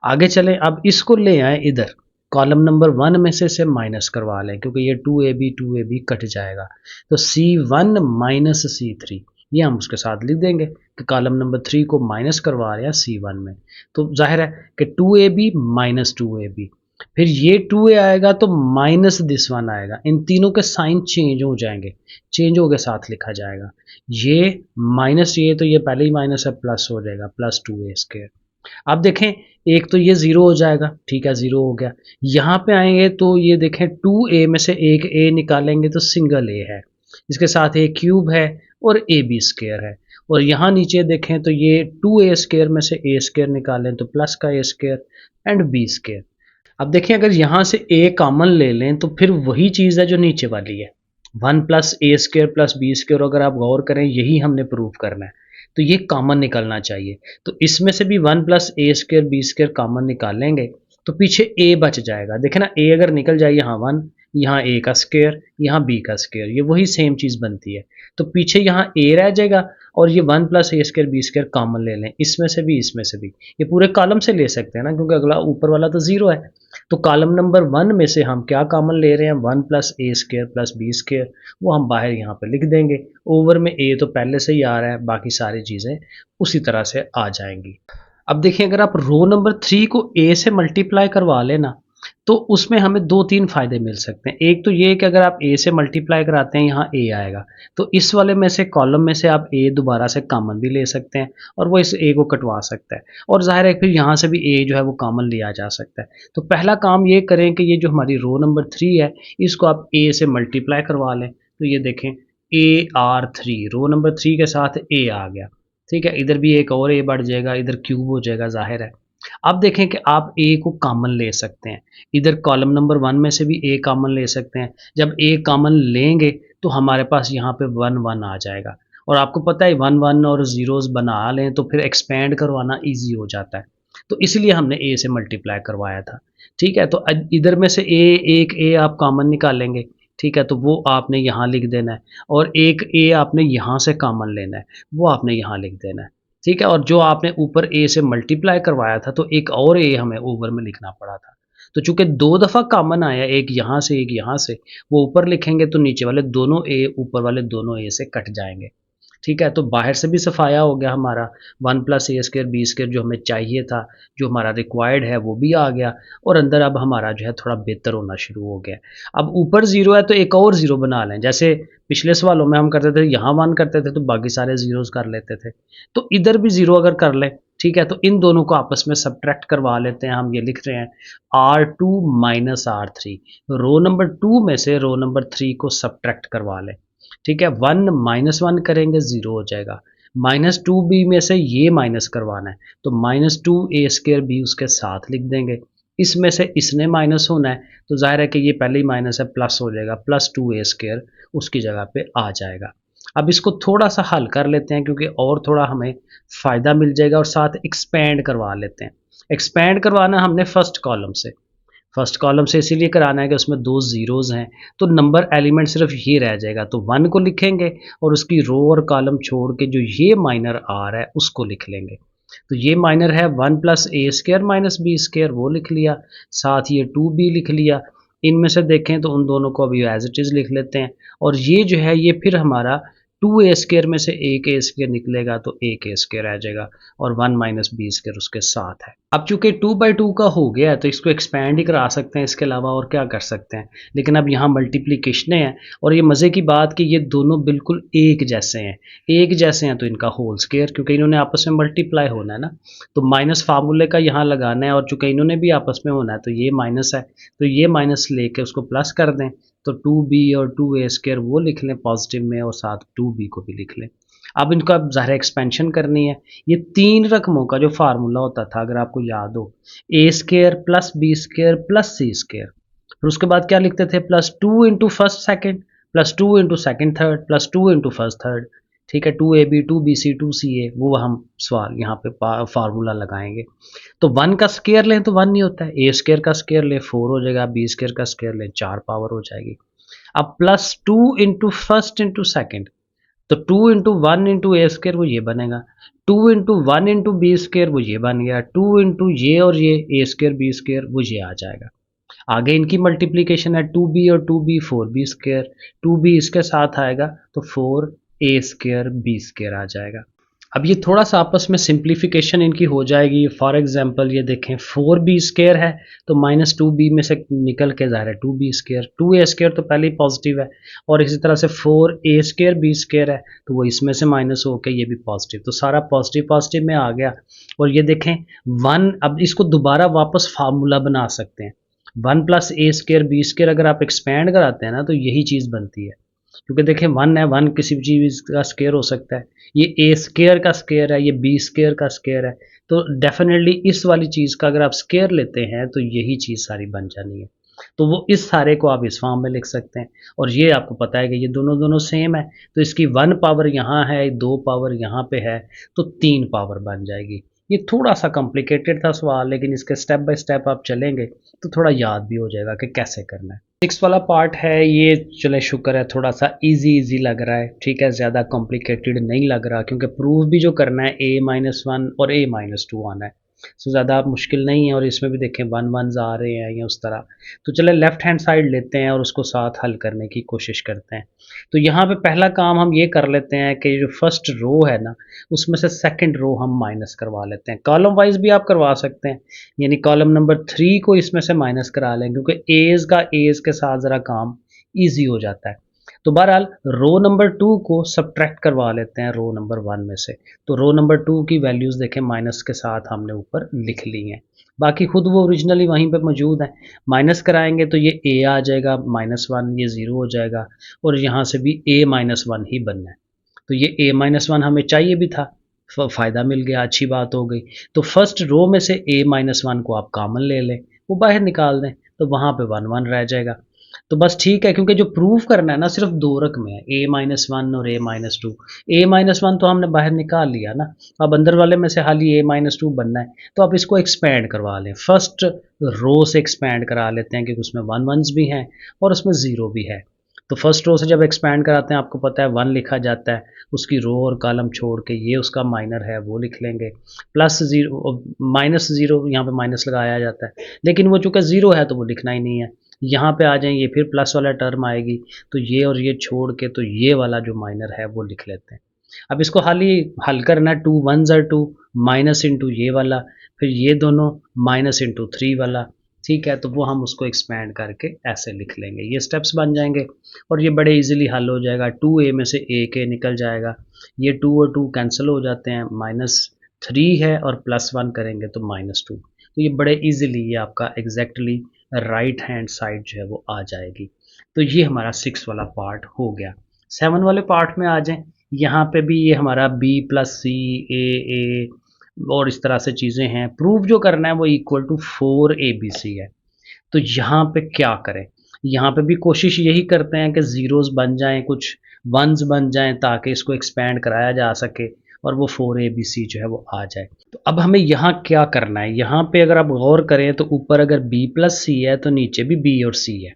आगे चलें, अब इसको ले आए इधर, कॉलम नंबर 1 में से माइनस करवा लें, क्योंकि ये 2ab कट जाएगा, तो c1 माइनस c3, ये हम उसके साथ लिख देंगे कि कॉलम नंबर 3 को माइनस करवा रहे हैं c1 में, तो जाहिर है कि 2ab माइनस 2ab, फिर ये 2a आएगा तो माइनस दिस वन आएगा, इन तीनों के साइन चेंज हो जाएंगे, चेंज हो के साथ लिखा जाएगा, ये माइनस ये तो ये पहले ही माइनस है, प्लस हो जाएगा प्लस 2a स्क्वायर। आप देखें एक तो ये ज़ीरो हो जाएगा, ठीक है ज़ीरो हो गया, यहाँ पे आएंगे तो ये देखें 2a में से एक a निकालेंगे तो सिंगल a है, इसके साथ a क्यूब है और ab स्क्वायर है, और यहाँ नीचे देखें तो ये 2a स्क्वायर में से a स्क्वायर निकालें तो प्लस का a square and b square. अब देखिए अगर यहाँ से a कॉमन ले लें तो फिर वही चीज़ है जो नीचे वाली है, 1 प्लस ए स्क्वायर प्लस बी स्क्वायर, अगर आप गौर करें यही हमने प्रूव करना है, तो ये कॉमन निकलना चाहिए, तो इसमें से भी 1 प्लस ए स्क्वायर बी स्क्वायर कॉमन निकालेंगे तो पीछे a बच जाएगा, देखे ना a अगर निकल जाए यहाँ 1, यहाँ a का स्क्वायर, यहाँ b का स्क्वायर, ये वही सेम चीज़ बनती है, तो पीछे यहाँ a रह जाएगा, और ये 1 प्लस ए स्क्वायर बी स्क्वायर कॉमन ले लें, इसमें से भी इसमें से भी, ये पूरे कॉलम से ले सकते हैं ना, क्योंकि अगला ऊपर वाला तो ज़ीरो है, तो कॉलम नंबर 1 में से हम क्या कॉमन ले रहे हैं, 1 प्लस ए स्क्वायर प्लस बी स्क्वायर, वो हम बाहर यहाँ पे लिख देंगे, ओवर में a तो पहले से ही आ रहा है, बाकी सारी चीज़ें उसी तरह से आ जाएंगी। अब देखिए अगर आप रो नंबर 3 को a से मल्टीप्लाई करवा लेना, तो उसमें हमें 2-3 फ़ायदे मिल सकते हैं। एक तो ये कि अगर आप a से मल्टीप्लाई कराते हैं यहाँ a आएगा, तो इस वाले में से कॉलम में से आप a दोबारा से कॉमन भी ले सकते हैं और वो इस a को कटवा सकता है, और ज़ाहिर है फिर यहाँ से भी a जो है वो कॉमन लिया जा सकता है। तो पहला काम ये करें कि ये जो हमारी रो नंबर 3 है इसको आप a से मल्टीप्लाई करवा लें, तो ये देखें AR3, रो नंबर 3 के साथ a आ गया, ठीक है, इधर भी एक और a बढ़ जाएगा, इधर क्यूब हो जाएगा ज़ाहिर है। अब देखें कि आप a को कॉमन ले सकते हैं, इधर कॉलम नंबर 1 में से भी a कॉमन ले सकते हैं, जब a कॉमन लेंगे तो हमारे पास यहाँ पे 1 1 आ जाएगा, और आपको पता है 1 1 और ज़ीरोज़ बना लें तो फिर एक्सपेंड करवाना ईजी हो जाता है, तो इसलिए हमने a से मल्टीप्लाई करवाया था, ठीक है। तो इधर में से एक a आप कॉमन निकालेंगे, ठीक है, तो वो आपने यहाँ लिख देना है, और एक a आपने यहाँ से कॉमन लेना है, वो आपने यहाँ लिख देना है, ठीक है, और जो आपने ऊपर a से मल्टीप्लाई करवाया था तो एक और a हमें ओवर में लिखना पड़ा था, तो चूंकि 2 दफ़ा कॉमन आया, एक यहाँ से एक यहाँ से, वो ऊपर लिखेंगे तो नीचे वाले दोनों a ऊपर वाले दोनों a से कट जाएंगे, ठीक है, तो बाहर से भी सफाया हो गया हमारा, 1 प्लस ए स्क्र बी स्क्र जो हमें चाहिए था, जो हमारा रिक्वायर्ड है वो भी आ गया, और अंदर अब हमारा जो है थोड़ा बेहतर होना शुरू हो गया। अब ऊपर ज़ीरो है तो एक और ज़ीरो बना लें, जैसे पिछले सवालों में हम करते थे यहाँ 1 करते थे तो बाकी सारे ज़ीरोज़ कर लेते थे, तो इधर भी ज़ीरो अगर कर लें, ठीक है, तो इन दोनों को आपस में सब्ट्रैक्ट करवा लेते हैं। हम ये लिख रहे हैं R2 माइनस R3, रो नंबर 2 में से रो नंबर 3 को सब्ट्रैक्ट करवा लें। ठीक है, 1 माइनस 1 करेंगे 0 हो जाएगा, माइनस 2b में से ये माइनस करवाना है तो माइनस 2a² b उसके साथ लिख देंगे। इसमें से इसने माइनस होना है तो जाहिर है कि ये पहले ही माइनस है, प्लस हो जाएगा, प्लस 2a² उसकी जगह पे आ जाएगा। अब इसको थोड़ा सा हल कर लेते हैं क्योंकि और थोड़ा हमें फ़ायदा मिल जाएगा, और साथ एक्सपेंड करवा लेते हैं। एक्सपेंड करवाना हमने फर्स्ट कॉलम से, फर्स्ट कॉलम से इसीलिए कराना है कि उसमें 2 ज़ीरोज़ हैं, तो नंबर एलिमेंट सिर्फ ये रह जाएगा, तो 1 को लिखेंगे और उसकी रो और कॉलम छोड़ के जो ये माइनर आ रहा है उसको लिख लेंगे। तो ये माइनर है 1 प्लस ए स्क्र माइनस बी स्क्र, वो लिख लिया, साथ ये 2b लिख लिया। इनमें से देखें तो उन दोनों को अभी एज इट इज़ लिख लेते हैं, और ये जो है ये फिर हमारा 2a² में से एक a² निकलेगा तो एक a² रह जाएगा, और 1 माइनस b² उसके साथ है। अब चूंकि 2/2 का हो गया है तो इसको एक्सपेंड ही करा सकते हैं, इसके अलावा और क्या कर सकते हैं। लेकिन अब यहाँ मल्टीप्लिकेशन है, और ये मज़े की बात कि ये दोनों बिल्कुल एक जैसे हैं, एक जैसे हैं तो इनका होल स्क्वायर, क्योंकि इन्होंने आपस में मल्टीप्लाई होना है ना, तो माइनस फार्मूले का यहाँ लगाना है, और चूंकि इन्होंने भी आपस में होना है तो ये माइनस है, तो ये माइनस लेके उसको प्लस कर दें, तो 2b और 2a² वो लिख लें पॉजिटिव में, और साथ 2b को भी लिख लें। अब इनका ज़ाहिर एक्सपेंशन करनी है। ये 3 रकमों का जो फार्मूला होता था अगर आपको याद हो, a² plus b² plus c², फिर उसके बाद क्या लिखते थे, plus 2 into first second, plus 2 into second third, plus 2 into first third. ठीक है, 2ab 2bc 2ca, वो हम सवाल यहाँ पे फार्मूला लगाएंगे। तो 1 का स्क्वायर लें तो 1 नहीं होता है, a² का स्क्वायर लें 4 हो जाएगा, b² का स्क्वायर लें 4 पावर हो जाएगी। अब plus 2 into first into second, तो 2 इंटू 1 इंटू a² वो ये बनेगा, 2 इंटू 1 इंटू b² वो ये बन गया, 2 इंटू ये और ये a² b² वो ये आ जाएगा। आगे इनकी मल्टीप्लिकेशन है, 2b और 2b 4b², 2b इसके साथ आएगा तो 4a² b² आ जाएगा। अब ये थोड़ा सा आपस में सिंप्लीफिकेशन इनकी हो जाएगी। फॉर एग्जांपल ये देखें 4b² है तो माइनस 2b में से निकल के ज़ाहिर है 2b², 2a² तो पहले ही पॉजिटिव है, और इसी तरह से 4a² b² है तो वो इसमें से माइनस होकर ये भी पॉजिटिव, तो सारा पॉजिटिव पॉजिटिव में आ गया। और ये देखें 1, अब इसको दोबारा वापस फार्मूला बना सकते हैं, 1 प्लस a² b² अगर आप एक्सपेंड कराते हैं ना तो यही चीज़ बनती है, क्योंकि देखें 1 है, 1 किसी भी चीज़ का स्क्वायर हो सकता है, ये a² का स्क्वायर है, ये b² का स्क्वायर है, तो डेफिनेटली इस वाली चीज़ का अगर आप स्क्वायर लेते हैं तो यही चीज़ सारी बन जानी है। तो वो इस सारे को आप इस फॉर्म में लिख सकते हैं, और ये आपको पता है कि ये दोनों दोनों सेम है, तो इसकी 1 पावर यहाँ है, 2 पावर यहाँ पे है, तो 3 पावर बन जाएगी। ये थोड़ा सा कॉम्प्लिकेटेड था सवाल, लेकिन इसके स्टेप बाय स्टेप आप चलेंगे तो थोड़ा याद भी हो जाएगा कि कैसे करना है। 6 वाला पार्ट है ये, चले शुक्र है थोड़ा सा इजी लग रहा है, ठीक है, ज़्यादा कॉम्प्लिकेटेड नहीं लग रहा, क्योंकि प्रूफ भी जो करना है a-1 और a-2 आना है, सो ज़्यादा मुश्किल नहीं है। और इसमें भी देखें 1 1 आ रहे हैं या उस तरह, तो चले लेफ़्ट हैंड साइड लेते हैं और उसको साथ हल करने की कोशिश करते हैं। तो यहाँ पे पहला काम हम ये कर लेते हैं कि जो फर्स्ट रो है ना उसमें से सेकंड रो हम माइनस करवा लेते हैं। कॉलम वाइज भी आप करवा सकते हैं, यानी कॉलम नंबर 3 को इसमें से माइनस करा लें, क्योंकि एज का एज के साथ ज़रा काम ईजी हो जाता है। तो बहरहाल रो नंबर 2 को सब्ट्रैक्ट करवा लेते हैं रो नंबर 1 में से, तो रो नंबर 2 की वैल्यूज़ देखें माइनस के साथ हमने ऊपर लिख ली हैं, बाकी खुद वो ओरिजिनली वहीं पे मौजूद है। माइनस कराएंगे तो ये a आ जाएगा -1, ये 0 हो जाएगा, और यहाँ से भी a-1 ही बनना है, तो ये a-1 हमें चाहिए भी था, फ़ायदा मिल गया, अच्छी बात हो गई। तो फर्स्ट रो में से a-1 को आप कॉमन ले लें, वो बाहर निकाल दें, तो वहाँ पे 1 1 रह जाएगा। तो बस ठीक है, क्योंकि जो प्रूफ करना है ना सिर्फ 2 रकमें है, a-1 और a-2। a-1 तो हमने बाहर निकाल लिया ना, अब अंदर वाले में से खाली a-2 बनना है, तो आप इसको एक्सपेंड करवा लें, फर्स्ट रो से एक्सपेंड करा लेते हैं, क्योंकि उसमें 1 1s भी हैं और उसमें 0 भी है। तो फर्स्ट रो से जब एक्सपेंड कराते हैं आपको पता है 1 लिखा जाता है, उसकी रो और कॉलम छोड़ के ये उसका माइनर है वो लिख लेंगे, प्लस 0 -0 यहाँ पे माइनस लगाया जाता है, लेकिन वो चूँकि 0 है तो वो लिखना ही नहीं है। यहाँ पे आ जाएंगे फिर प्लस वाला टर्म आएगी, तो ये और ये छोड़ के तो ये वाला जो माइनर है वो लिख लेते हैं। अब इसको हल करना है, 2 1 ज़र 2 माइनस इंटू ये वाला, फिर ये दोनों माइनस इंटू 3 वाला, ठीक है। तो वो हम उसको एक्सपैंड करके ऐसे लिख लेंगे, ये स्टेप्स बन जाएंगे और ये बड़े इजीली हल हो जाएगा। 2a में से a के निकल जाएगा, ये 2 और 2 कैंसिल हो जाते हैं, -3 है और +1 करेंगे तो -2। तो ये बड़े इजीली ये आपका एग्जैक्टली राइट हैंड साइड जो है वो आ जाएगी। तो ये हमारा 6 वाला पार्ट हो गया। 7 वाले पार्ट में आ जाएं। यहाँ पे भी ये हमारा b + c a और इस तरह से चीज़ें हैं। प्रूव जो करना है वो इक्वल टू 4abc है। तो यहाँ पे क्या करें, यहाँ पे भी कोशिश यही करते हैं कि ज़ीरोज़ बन जाएं, कुछ वंस बन जाएं ताकि इसको एक्सपेंड कराया जा सके और वो 4abc जो है वो आ जाए। तो अब हमें यहाँ क्या करना है, यहाँ पे अगर आप गौर करें तो ऊपर अगर b + c है तो नीचे भी b और c है।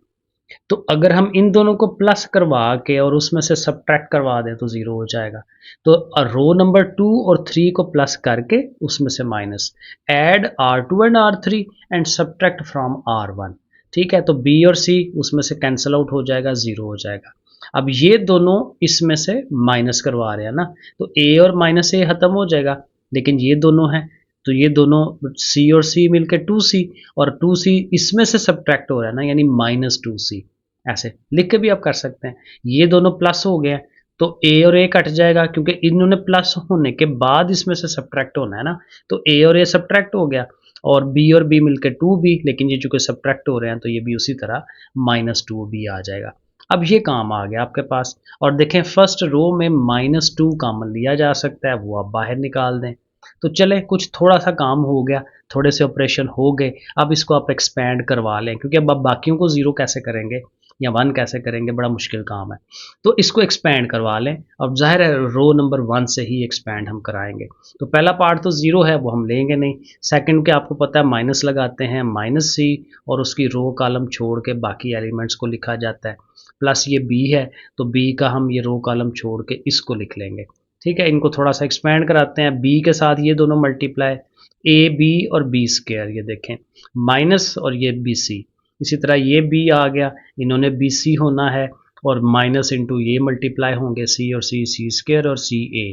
तो अगर हम इन दोनों को प्लस करवा के और उसमें से सब्ट्रैक्ट करवा दें तो ज़ीरो हो जाएगा। तो रो नंबर 2 और 3 को प्लस करके उसमें से minus, add R2 and R3 and subtract from R1, ठीक है। तो B और C उसमें से कैंसिल आउट हो जाएगा, ज़ीरो हो जाएगा। अब ये दोनों इसमें से माइनस करवा रहे हैं ना, तो A और माइनस A ख़त्म हो जाएगा, लेकिन ये दोनों हैं तो ये दोनों C और C मिलके 2C, और 2C इसमें से सब्ट्रैक्ट हो रहा है ना, यानी -2C। ऐसे लिख के भी आप कर सकते हैं। ये दोनों प्लस हो गए तो A और A कट जाएगा, क्योंकि इन्होंने प्लस होने के बाद इसमें से सब्ट्रैक्ट होना है ना, तो A और A सब्ट्रैक्ट हो गया और B और B मिलकर 2B, लेकिन ये चूंकि सब्ट्रैक्ट हो रहे हैं तो ये भी उसी तरह -2B आ जाएगा। अब ये काम आ गया आपके पास, और देखें फर्स्ट रो में -2 कॉमन लिया जा सकता है, वो आप बाहर निकाल दें। तो चले कुछ थोड़ा सा काम हो गया, थोड़े से ऑपरेशन हो गए। अब इसको आप एक्सपैंड करवा लें, क्योंकि अब आप बाकियों को ज़ीरो कैसे करेंगे या 1 कैसे करेंगे, बड़ा मुश्किल काम है। तो इसको एक्सपैंड करवा लें। अब ज़ाहिर है रो नंबर 1 से ही एक्सपैंड हम कराएंगे। तो पहला पार्ट तो ज़ीरो है, वो हम लेंगे नहीं। सेकंड के आपको पता है माइनस लगाते हैं, -c, और उसकी रो कॉलम छोड़ के बाकी एलिमेंट्स को लिखा जाता है। प्लस ये b है तो b का हम ये रो कॉलम छोड़ के इसको लिख लेंगे, ठीक है। इनको थोड़ा सा एक्सपेंड कराते हैं, b के साथ ये दोनों मल्टीप्लाई, a b और b स्क्वायर, ये देखें माइनस और ये bc, इसी तरह ये b आ गया, इन्होंने bc होना है और माइनस इंटू ये मल्टीप्लाई होंगे c और c स्क्वायर और c a,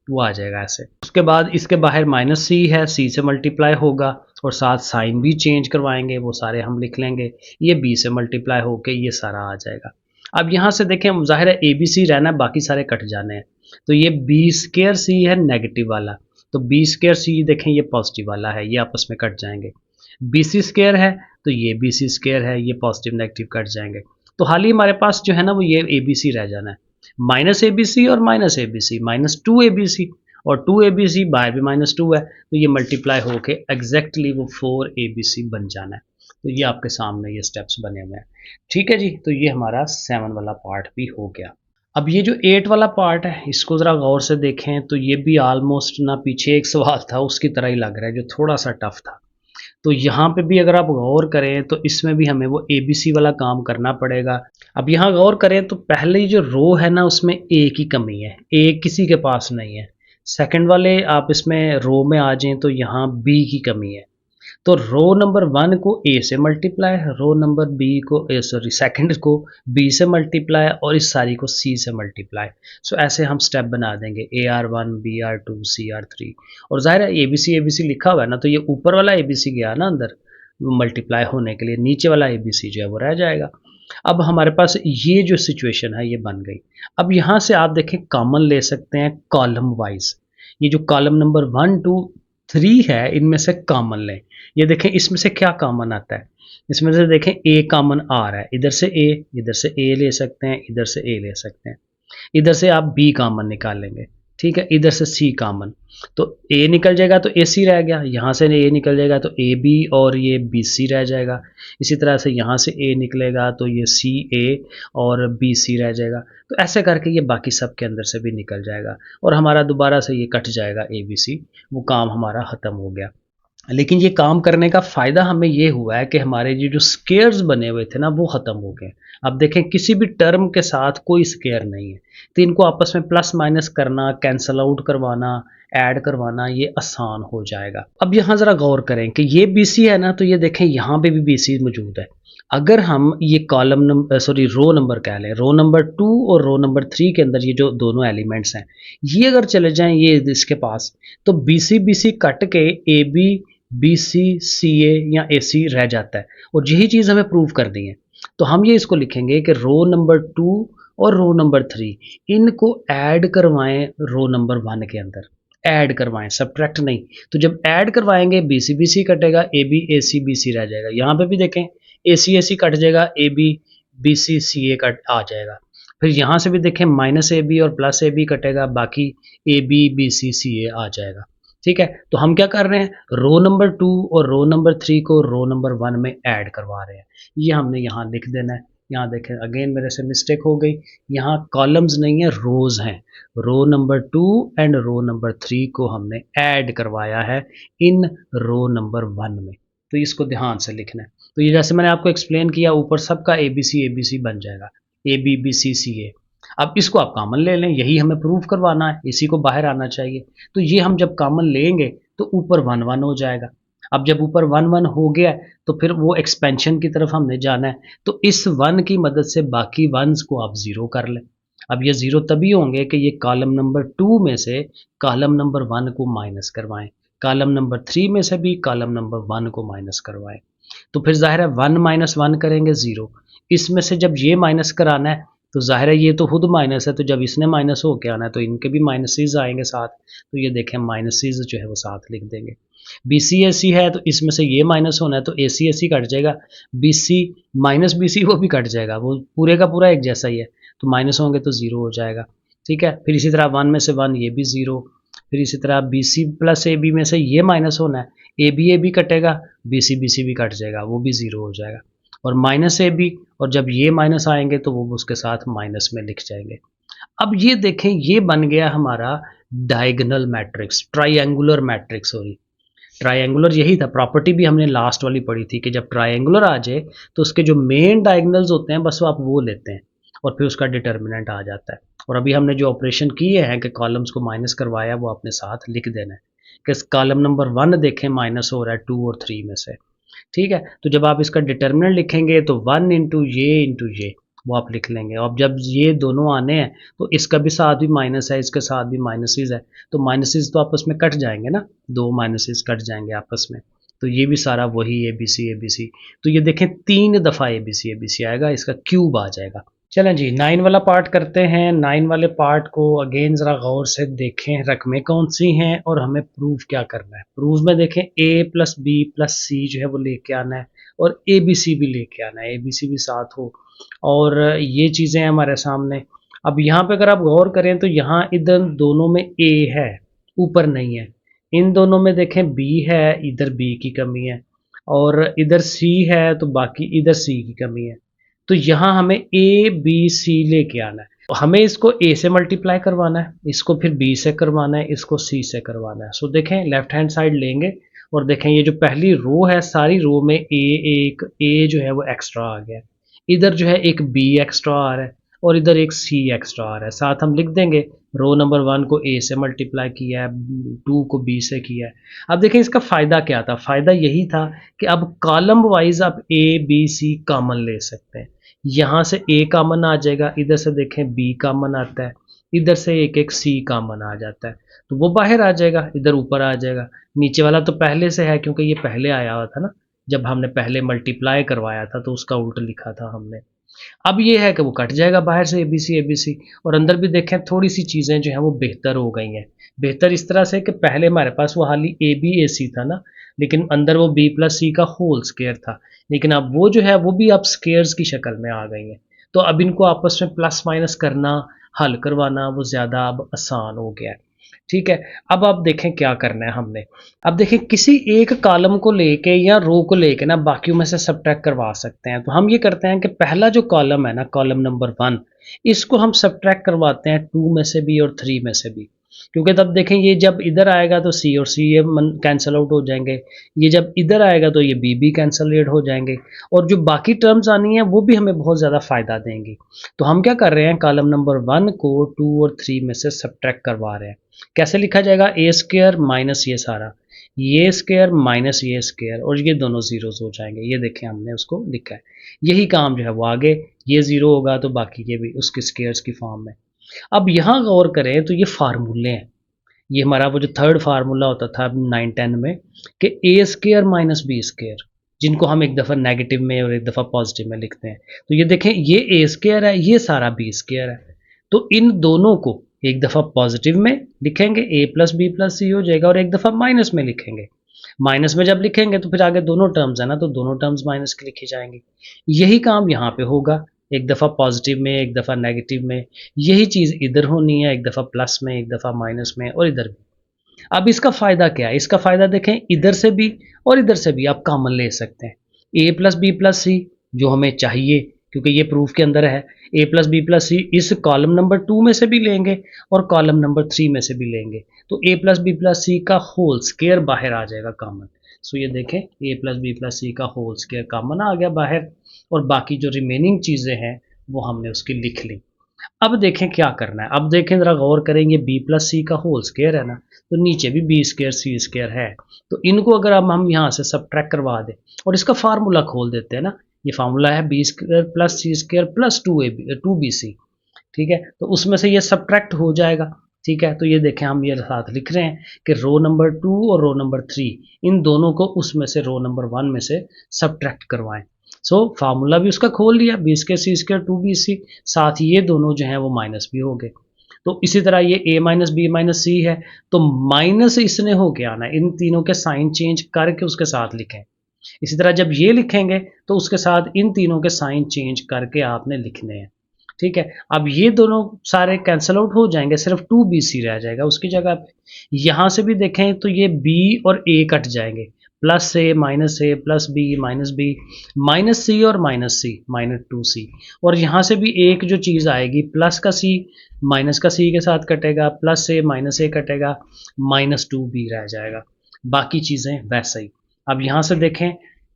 वो आ जाएगा ऐसे। उसके बाद इसके बाहर -c है, c से मल्टीप्लाई होगा और साथ साइन भी चेंज करवाएंगे, वो सारे हम लिख लेंगे। ये b से मल्टीप्लाई होके ये सारा आ जाएगा। अब यहाँ से देखें ज़ाहिर है ABC रहना है, बाकी सारे कट जाने हैं। तो ये B2C है नेगेटिव वाला, तो B2C देखें ये पॉजिटिव वाला है, ये आपस में कट जाएंगे। BC² है तो ये BC² है, ये पॉजिटिव नेगेटिव कट जाएंगे। तो हाल ही हमारे पास जो है ना वो ये ABC रह जाना है, -ABC और -ABC, -2ABC, और 2ABC बाहर भी -2 है, तो ये मल्टीप्लाई होके एग्जैक्टली वो 4ABC बन जाना है। तो ये आपके सामने ये स्टेप्स बने हुए हैं, ठीक है जी। तो ये हमारा 7 वाला पार्ट भी हो गया। अब ये जो 8 वाला पार्ट है इसको ज़रा गौर से देखें तो ये भी आलमोस्ट ना पीछे एक सवाल था उसकी तरह ही लग रहा है, जो थोड़ा सा टफ था। तो यहाँ पे भी अगर आप गौर करें तो इसमें भी हमें वो ABC वाला काम करना पड़ेगा। अब यहाँ गौर करें तो पहले जो रो है ना उसमें A की कमी है, A किसी के पास नहीं है। सेकंड वाले आप इसमें रो में आ जाएं तो यहाँ B की कमी है। तो रो नंबर 1 को A से मल्टीप्लाई, रो नंबर सेकंड को B से मल्टीप्लाई और इस सारी को C से मल्टीप्लाई। सो ऐसे हम स्टेप बना देंगे AR1 BR2 CR3, और ज़ाहिर है ABC लिखा हुआ है ना, तो ये ऊपर वाला ABC गया ना अंदर मल्टीप्लाई होने के लिए, नीचे वाला ABC जो है वो रह जाएगा। अब हमारे पास ये जो सिचुएशन है ये बन गई। अब यहाँ से आप देखें कॉमन ले सकते हैं कॉलम वाइज, ये जो कॉलम नंबर 1 2 3 है इनमें से कॉमन लें। ये देखें इसमें से क्या कॉमन आता है, इसमें से देखें A कॉमन आ रहा है, इधर से A, इधर से A ले सकते हैं, इधर से A ले सकते हैं, इधर से आप B कॉमन निकालेंगे, ठीक है, इधर से C कॉमन, तो A निकल जाएगा तो AC रह गया, यहाँ से A निकल जाएगा तो AB और ये BC रह जाएगा। इसी तरह से यहाँ से A निकलेगा तो ये CA और BC रह जाएगा। तो ऐसे करके ये बाकी सब के अंदर से भी निकल जाएगा और हमारा दोबारा से ये कट जाएगा ABC, वो काम हमारा ख़त्म हो गया। लेकिन ये काम करने का फ़ायदा हमें ये हुआ है कि हमारे ये जो स्केयर्स बने हुए थे ना वो ख़त्म हो गए। अब देखें किसी भी टर्म के साथ कोई स्केयर नहीं है, तो इनको आपस में प्लस माइनस करना, कैंसल आउट करवाना ऐड करवाना ये आसान हो जाएगा। अब यहाँ ज़रा गौर करें कि ये BC है ना, तो ये देखें यहाँ पे भी BC मौजूद है। अगर हम ये कॉलम नंबर रो नंबर कह लें, रो नंबर 2 और रो नंबर 3 के अंदर ये जो दोनों एलिमेंट्स हैं, ये अगर चले जाएं ये इसके पास, तो BC कट के AB BC CA या AC रह जाता है, और यही चीज़ हमें प्रूव करनी है। तो हम ये इसको लिखेंगे कि रो नंबर 2 और रो नंबर 3 इनको ऐड करवाएं रो नंबर 1 के अंदर, ऐड करवाएं, सब्ट्रैक्ट नहीं। तो जब ऐड करवाएंगे BC कटेगा, AB AC BC रह जाएगा। यहाँ पे भी देखें AC कट जाएगा, AB BC CA कट आ जाएगा। फिर यहाँ से भी देखें -AB और +AB कटेगा, बाकी AB BC CA आ जाएगा। ठीक है, तो हम क्या कर रहे हैं, रो नंबर 2 और रो नंबर 3 को रो नंबर 1 में ऐड करवा रहे हैं। ये हमने यहाँ लिख देना है। यहाँ देखें अगेन मेरे से मिस्टेक हो गई, यहाँ कॉलम्स नहीं है, रोज हैं। Row number 2 and row number 3 को हमने ऐड करवाया है इन रो नंबर 1 में, तो इसको ध्यान से लिखना है। तो ये जैसे मैंने आपको एक्सप्लेन किया, ऊपर सबका ABC बन जाएगा, ABBCCA। अब इसको आप कॉमन ले लें, यही हमें प्रूव करवाना है, इसी को बाहर आना चाहिए। तो ये हम जब कॉमन लेंगे तो ऊपर 1 1 हो जाएगा। अब जब ऊपर 1 1 हो गया तो फिर वो एक्सपेंशन की तरफ हमने जाना है, तो इस 1 की मदद से बाकी वंस को आप ज़ीरो कर लें। अब ये ज़ीरो तभी होंगे कि ये कॉलम नंबर 2 में से कॉलम नंबर 1 को माइनस करवाएं, कॉलम नंबर 3 में से भी कॉलम नंबर 1 को माइनस करवाएं। तो फिर ज़ाहिर है 1 - 1 करेंगे 0, इसमें से जब ये माइनस कराना है तो ज़ाहिर है ये तो खुद माइनस है, तो जब इसने माइनस हो के आना है तो इनके भी माइनसेस आएंगे साथ, तो ये देखें माइनसेस जो है वो साथ लिख देंगे। BC है तो इसमें से ये माइनस होना है, तो AC कट जाएगा, BC -BC वो भी कट जाएगा, वो पूरे का पूरा एक जैसा ही है, तो माइनस होंगे तो 0 हो जाएगा। ठीक है, फिर इसी तरह 1 में से 1 ये भी 0, फिर इसी तरह BC + AB में से ये माइनस होना है, AB कटेगा, BC भी कट जाएगा, वो भी 0 हो जाएगा, और -AB, और जब ये माइनस आएंगे तो वो उसके साथ माइनस में लिख जाएंगे। अब ये देखें ये बन गया हमारा diagonal matrix, triangular matrix. Sorry, triangular यही था, प्रॉपर्टी भी हमने लास्ट वाली पढ़ी थी कि जब ट्रायंगुलर आ जाए तो उसके जो मेन डायगोनल्स होते हैं बस वो आप वो लेते हैं और फिर उसका डिटर्मिनेंट आ जाता है। और अभी हमने जो ऑपरेशन किए हैं कि कॉलम्स को माइनस करवाया, वो अपने साथ लिख देना है कि कॉलम नंबर 1 देखें माइनस हो रहा है 2 और 3 में से। ठीक है, तो जब आप इसका डिटर्मिनेंट लिखेंगे तो 1 इंटू ये वो आप लिख लेंगे। और जब ये दोनों आने हैं तो इसका भी साथ भी माइनस है, इसके साथ भी माइनसेस है, तो माइनसेस तो आपस में कट जाएंगे ना, 2 माइनसेस कट जाएंगे आपस में, तो ये भी सारा वही ABC। तो ये देखें 3 दफ़ा ABC आएगा, इसका क्यूब आ जाएगा। चलें जी 9 वाला पार्ट करते हैं। 9 वाले पार्ट को अगेन ज़रा गौर से देखें, रकमें कौन सी हैं और हमें प्रूफ क्या करना है। प्रूफ में देखें A + B + C जो है वो लेके आना है, और ABC भी लेके आना है, ABC भी साथ हो, और ये चीज़ें हैं हमारे सामने। अब यहाँ पे अगर आप गौर करें तो यहाँ इधर दोनों में A है, ऊपर नहीं है। इन दोनों में देखें B है, इधर B की कमी है, और इधर C है तो बाकी इधर C की कमी है। तो यहाँ हमें ABC लेके आना है, तो हमें इसको A से मल्टीप्लाई करवाना है, इसको फिर B से करवाना है, इसको C से करवाना है। सो देखें लेफ्ट हैंड साइड लेंगे और देखें ये जो पहली रो है, सारी रो में एक A जो है वो एक्स्ट्रा आ गया है, इधर जो है एक B एक्स्ट्रा आ रहा है, और इधर एक C एक्स्ट्रा आ रहा है। साथ हम लिख देंगे रो नंबर 1 को A से मल्टीप्लाई किया है, 2 को B से किया है। अब देखें इसका फ़ायदा क्या था, फ़ायदा यही था कि अब कॉलम वाइज आप A B C कॉमन ले सकते हैं। यहाँ से A कॉमन आ जाएगा, इधर से देखें B कॉमन आता है, इधर से एक एक C कॉमन आ जाता है, तो वो बाहर आ जाएगा, इधर ऊपर आ जाएगा। नीचे वाला तो पहले से है क्योंकि ये पहले आया हुआ था ना, जब हमने पहले मल्टीप्लाई करवाया था तो उसका उल्टा लिखा था हमने। अब ये है कि वो कट जाएगा बाहर से ABC, और अंदर भी देखें थोड़ी सी चीज़ें जो हैं वो बेहतर हो गई हैं। बेहतर इस तरह से कि पहले हमारे पास वो खाली ABAC था ना, लेकिन अंदर वो B + C का होल स्क्वायर था, लेकिन अब वो जो है वो भी अब स्क्वायर्स की शक्ल में आ गई हैं। तो अब इनको आपस में प्लस माइनस करना, हल करवाना वो ज़्यादा अब आसान हो गया है। ठीक है, अब आप देखें क्या करना है हमने। अब देखें किसी एक कॉलम को लेके या रो को लेके ना बाकियों में से सब्ट्रैक्ट करवा सकते हैं। तो हम ये करते हैं कि पहला जो कॉलम है ना, कॉलम नंबर 1, इसको हम सब्ट्रैक्ट करवाते हैं 2 में से भी और 3 में से भी। क्योंकि तब देखें ये जब इधर आएगा तो सी और सी ये कैंसिल आउट हो जाएंगे, ये जब इधर आएगा तो ये बी कैंसिल हो जाएंगे, और जो बाकी टर्म्स आनी है वो भी हमें बहुत ज़्यादा फ़ायदा देंगी। तो हम क्या कर रहे हैं, कॉलम नंबर 1 को 2 और 3 में से सब्ट्रैक्ट करवा रहे हैं। कैसे लिखा जाएगा, ए स्क्वायर माइनस ये सारा, ये स्क्वायर माइनस ये स्क्वायर, और ये दोनों जीरोस हो जाएंगे। ये देखें हमने उसको लिखा है, यही काम जो है वो आगे, ये ज़ीरो होगा तो बाकी ये भी उसके स्क्वायर्स की फॉर्म में। अब यहाँ गौर करें तो ये फार्मूले हैं, ये हमारा वो जो थर्ड फार्मूला होता था 9-10 में कि ए स्क्वायर माइनस बी स्क्वायर, जिनको हम एक दफ़ा नेगेटिव में और एक दफ़ा पॉजिटिव में लिखते हैं। तो ये देखें, ये ए स्क्वायर है, ये सारा बी स्क्वायर है, तो इन दोनों को एक दफ़ा पॉजिटिव में लिखेंगे, ए प्लस बी प्लस सी हो जाएगा, और एक दफ़ा माइनस में लिखेंगे। माइनस में जब लिखेंगे तो फिर आगे दोनों टर्म्स है ना, तो दोनों टर्म्स माइनस की लिखी जाएंगी। यही काम यहाँ पे होगा, एक दफ़ा पॉजिटिव में एक दफ़ा नेगेटिव में, यही चीज़ इधर होनी है, एक दफ़ा प्लस में एक दफ़ा माइनस में, और इधर भी। अब इसका फ़ायदा क्या है, इसका फ़ायदा देखें, इधर से भी और इधर से भी आप कॉमन ले सकते हैं। ए प्लस बी प्लस सी जो हमें चाहिए, क्योंकि ये प्रूफ के अंदर है, ए प्लस बी प्लस सी इस कॉलम नंबर 2 में से भी लेंगे और कॉलम नंबर 3 में से भी लेंगे, तो ए प्लस बी प्लस सी का होल स्क्वायर बाहर आ जाएगा कॉमन। सो ये देखें, ए प्लस बी प्लस सी का होल स्क्वायर कॉमन आ गया बाहर, और बाकी जो रिमेनिंग चीज़ें हैं वो हमने उसकी लिख ली। अब देखें क्या करना है, अब देखें ज़रा गौर करेंगे, बी प्लस सी का होल स्क्वायर है ना, तो नीचे भी बी स्क्वायर सी स्क्वायर है, तो इनको अगर अब हम यहाँ से सब्ट्रैक्ट करवा दें और इसका फार्मूला खोल देते हैं ना, ये फार्मूला है बी स्क्वायर प्लस सी स्क्वायर प्लस 2bc, ठीक है, तो उसमें से ये सब्ट्रैक्ट हो जाएगा। ठीक है, तो ये देखें हम ये साथ लिख रहे हैं कि रो नंबर 2 और रो नंबर 3 इन दोनों को उसमें से रो नंबर 1 में से सब्ट्रैक्ट करवाएं। सो फार्मूला भी उसका खोल लिया, बी स्क्वायर सी स्क्वायर 2bc, साथ ही ये दोनों जो हैं वो माइनस भी हो गए। तो इसी तरह ये a माइनस बी माइनस सी है, तो माइनस इसने हो के आना है, इन तीनों के साइन चेंज करके उसके साथ लिखें। इसी तरह जब ये लिखेंगे तो उसके साथ इन तीनों के साइन चेंज करके आपने लिखने हैं। ठीक है, अब ये दोनों सारे कैंसिल आउट हो जाएंगे, सिर्फ 2bc रह जाएगा उसकी जगह पे। यहाँ से भी देखें तो ये b और a कट जाएंगे, प्लस ए प्लस बी माइनस सी और माइनस सी माइनस 2c, और यहाँ से भी एक जो चीज़ आएगी प्लस का c माइनस का c के साथ कटेगा, प्लस ए माइनस ए कटेगा, माइनस 2b रह जाएगा, बाकी चीज़ें वैसे ही। अब यहाँ से देखें,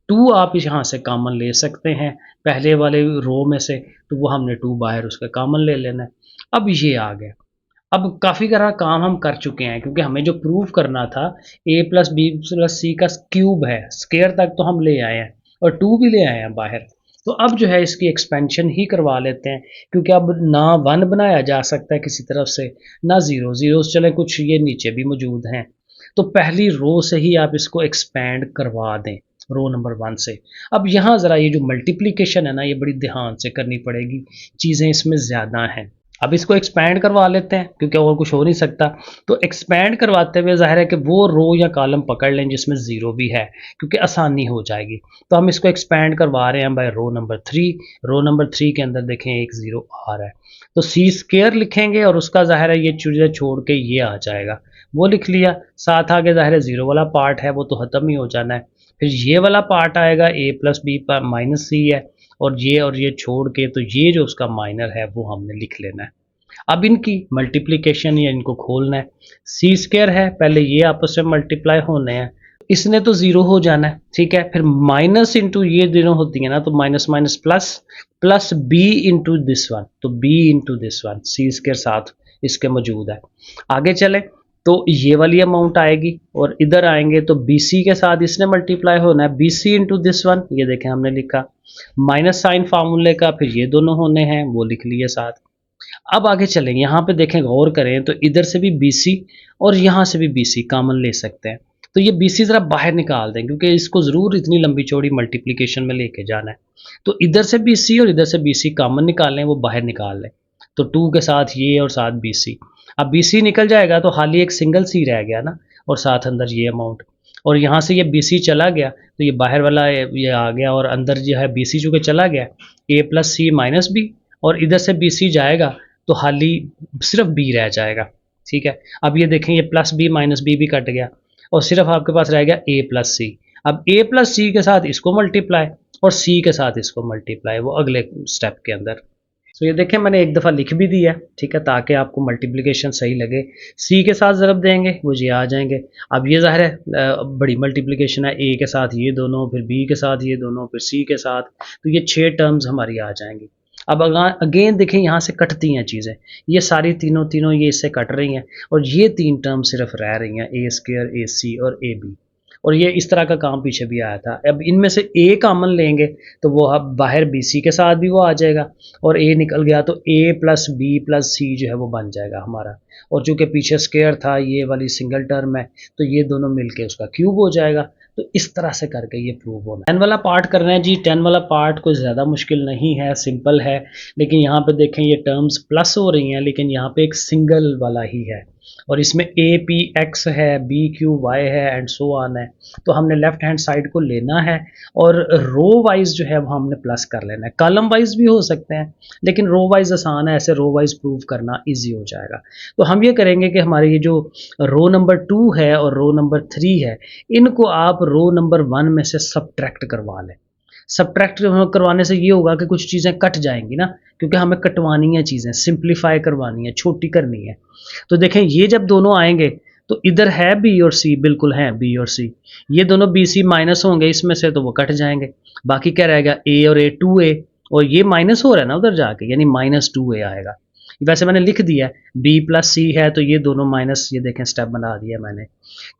2 आप यहाँ से कॉमन ले सकते हैं पहले वाले रो में से, तो वो हमने 2 बाहर उसका कॉमन ले लेना है। अब ये आ गया, अब काफ़ी सारा काम हम कर चुके हैं, क्योंकि हमें जो प्रूव करना था a प्लस बी प्लस सी का क्यूब है, स्क्वायर तक तो हम ले आए हैं और 2 भी ले आए हैं बाहर। तो अब जो है इसकी एक्सपेंशन ही करवा लेते हैं, क्योंकि अब ना 1 बनाया जा सकता है किसी तरफ से, ना जीरोस चले, कुछ ये नीचे भी मौजूद हैं, तो पहली रो से ही आप इसको एक्सपेंड करवा दें, रो नंबर 1 से। अब यहाँ ज़रा ये जो मल्टीप्लिकेशन है ना, ये बड़ी ध्यान से करनी पड़ेगी, चीज़ें इसमें ज़्यादा हैं। अब इसको एक्सपैंड करवा लेते हैं, क्योंकि और कुछ हो नहीं सकता। तो एक्सपैंड करवाते हुए ज़ाहिर है कि वो रो या कॉलम पकड़ लें जिसमें ज़ीरो भी है, क्योंकि आसानी हो जाएगी। तो हम इसको एक्सपैंड करवा रहे हैं by row number 3। Row number 3 के अंदर देखें एक ज़ीरो आ रहा है, तो सी स्क्वायर लिखेंगे और उसका ज़ाहिर है ये चीज़ें छोड़ के ये आ जाएगा, वो लिख लिया। साथ आगे ज़ाहिर है ज़ीरो वाला पार्ट है वो तो ख़त्म ही हो जाना है। फिर ये वाला पार्ट आएगा, ए प्लस बी माइनस सी है, और ये छोड़ के तो ये जो उसका माइनर है वो हमने लिख लेना है। अब इनकी मल्टीप्लिकेशन या इनको खोलना है, सी स्क्वायर है, पहले ये आपस में मल्टीप्लाई होने हैं, इसने तो ज़ीरो हो जाना है। ठीक है, फिर माइनस इंटू ये दोनों होती है ना, तो minus minus plus, plus B into this one, तो B into this one, C square साथ इसके मौजूद है। आगे चले तो ये वाली अमाउंट आएगी, और इधर आएंगे तो BC के साथ इसने मल्टीप्लाई होना है, BC इंटू दिस वन, ये देखें हमने लिखा, माइनस साइन फार्मूले का फिर ये दोनों होने हैं, वो लिख लिए साथ। अब आगे चलें, यहाँ पे देखें गौर करें तो इधर से भी BC और यहाँ से भी BC कॉमन ले सकते हैं, तो ये BC ज़रा बाहर निकाल दें, क्योंकि इसको ज़रूर इतनी लंबी चौड़ी मल्टीप्लिकेशन में लेके जाना है। तो इधर से BC और इधर से BC कॉमन निकाल लें, वो बाहर निकाल लें, तो 2 के साथ ये और साथ BC। अब BC निकल जाएगा तो खाली एक सिंगल C रह गया ना, और साथ अंदर ये अमाउंट, और यहाँ से ये BC चला गया तो ये बाहर वाला ये आ गया, और अंदर जो है BC चूँकि चला गया, A plus c minus b, और इधर से BC जाएगा तो खाली सिर्फ B रह जाएगा। ठीक है, अब ये देखें, ये प्लस बी माइनस बी भी कट गया, और सिर्फ आपके पास रह गया A प्लस सी। अब A प्लस सी के साथ इसको मल्टीप्लाई और C के साथ इसको मल्टीप्लाई, वो अगले स्टेप के अंदर। तो ये देखें मैंने एक दफ़ा लिख भी दिया, ठीक है, ताकि आपको मल्टीप्लिकेशन सही लगे। सी के साथ ज़रब देंगे वो जी आ जाएंगे। अब ये ज़ाहिर है बड़ी मल्टीप्लिकेशन है, ए के साथ ये दोनों, फिर बी के साथ ये दोनों, फिर सी के साथ, तो ये 6 टर्म्स हमारी आ जाएंगी। अब अगेन देखें यहाँ से कटती हैं चीज़ें, ये सारी तीनों तीनों ये इससे कट रही हैं और ये 3 टर्म सिर्फ रह रही हैं, ए स्क्वायर, ए सी और ए बी। और ये इस तरह का काम पीछे भी आया था। अब इनमें से ए कॉमन लेंगे तो वो अब बाहर बी सी के साथ भी वो आ जाएगा और ए निकल गया तो ए प्लस बी प्लस सी जो है वो बन जाएगा हमारा। और चूँकि पीछे स्क्वायर था, ये वाली सिंगल टर्म है, तो ये दोनों मिलके उसका क्यूब हो जाएगा। तो इस तरह से करके ये प्रूव होना है। 10 वाला पार्ट करना है जी। 10 वाला पार्ट कोई ज़्यादा मुश्किल नहीं है, सिंपल है। लेकिन यहाँ पे देखें ये टर्म्स प्लस हो रही हैं, लेकिन यहाँ पे एक सिंगल वाला ही है और इसमें ए पी एक्स है, बी क्यू वाई है एंड सो ऑन है। तो हमने लेफ्ट हैंड साइड को लेना है और रो वाइज जो है वो हमने प्लस कर लेना है। कॉलम वाइज भी हो सकते हैं लेकिन रो वाइज आसान है, ऐसे रो वाइज प्रूव करना इजी हो जाएगा। तो हम ये करेंगे कि हमारे ये जो रो नंबर 2 है और रो नंबर 3 है, इनको आप रो नंबर 1 में से सब्ट्रैक्ट करवा लें। सब्ट्रैक्ट करवाने से ये होगा कि कुछ चीज़ें कट जाएंगी ना, क्योंकि हमें कटवानी है, चीज़ें सिंप्लीफाई करवानी है, छोटी करनी है। तो देखें ये जब दोनों आएंगे तो इधर है बी और सी, बिल्कुल हैं बी और सी, ये दोनों बी सी माइनस होंगे इसमें से तो वो कट जाएंगे। बाकी क्या रहेगा, ए और ए, 2a, और ये माइनस हो रहा है ना उधर जाके, यानी -2a आएगा। वैसे मैंने लिख दिया है बी प्लस सी है तो ये दोनों माइनस, ये देखें स्टेप बना दिया मैंने।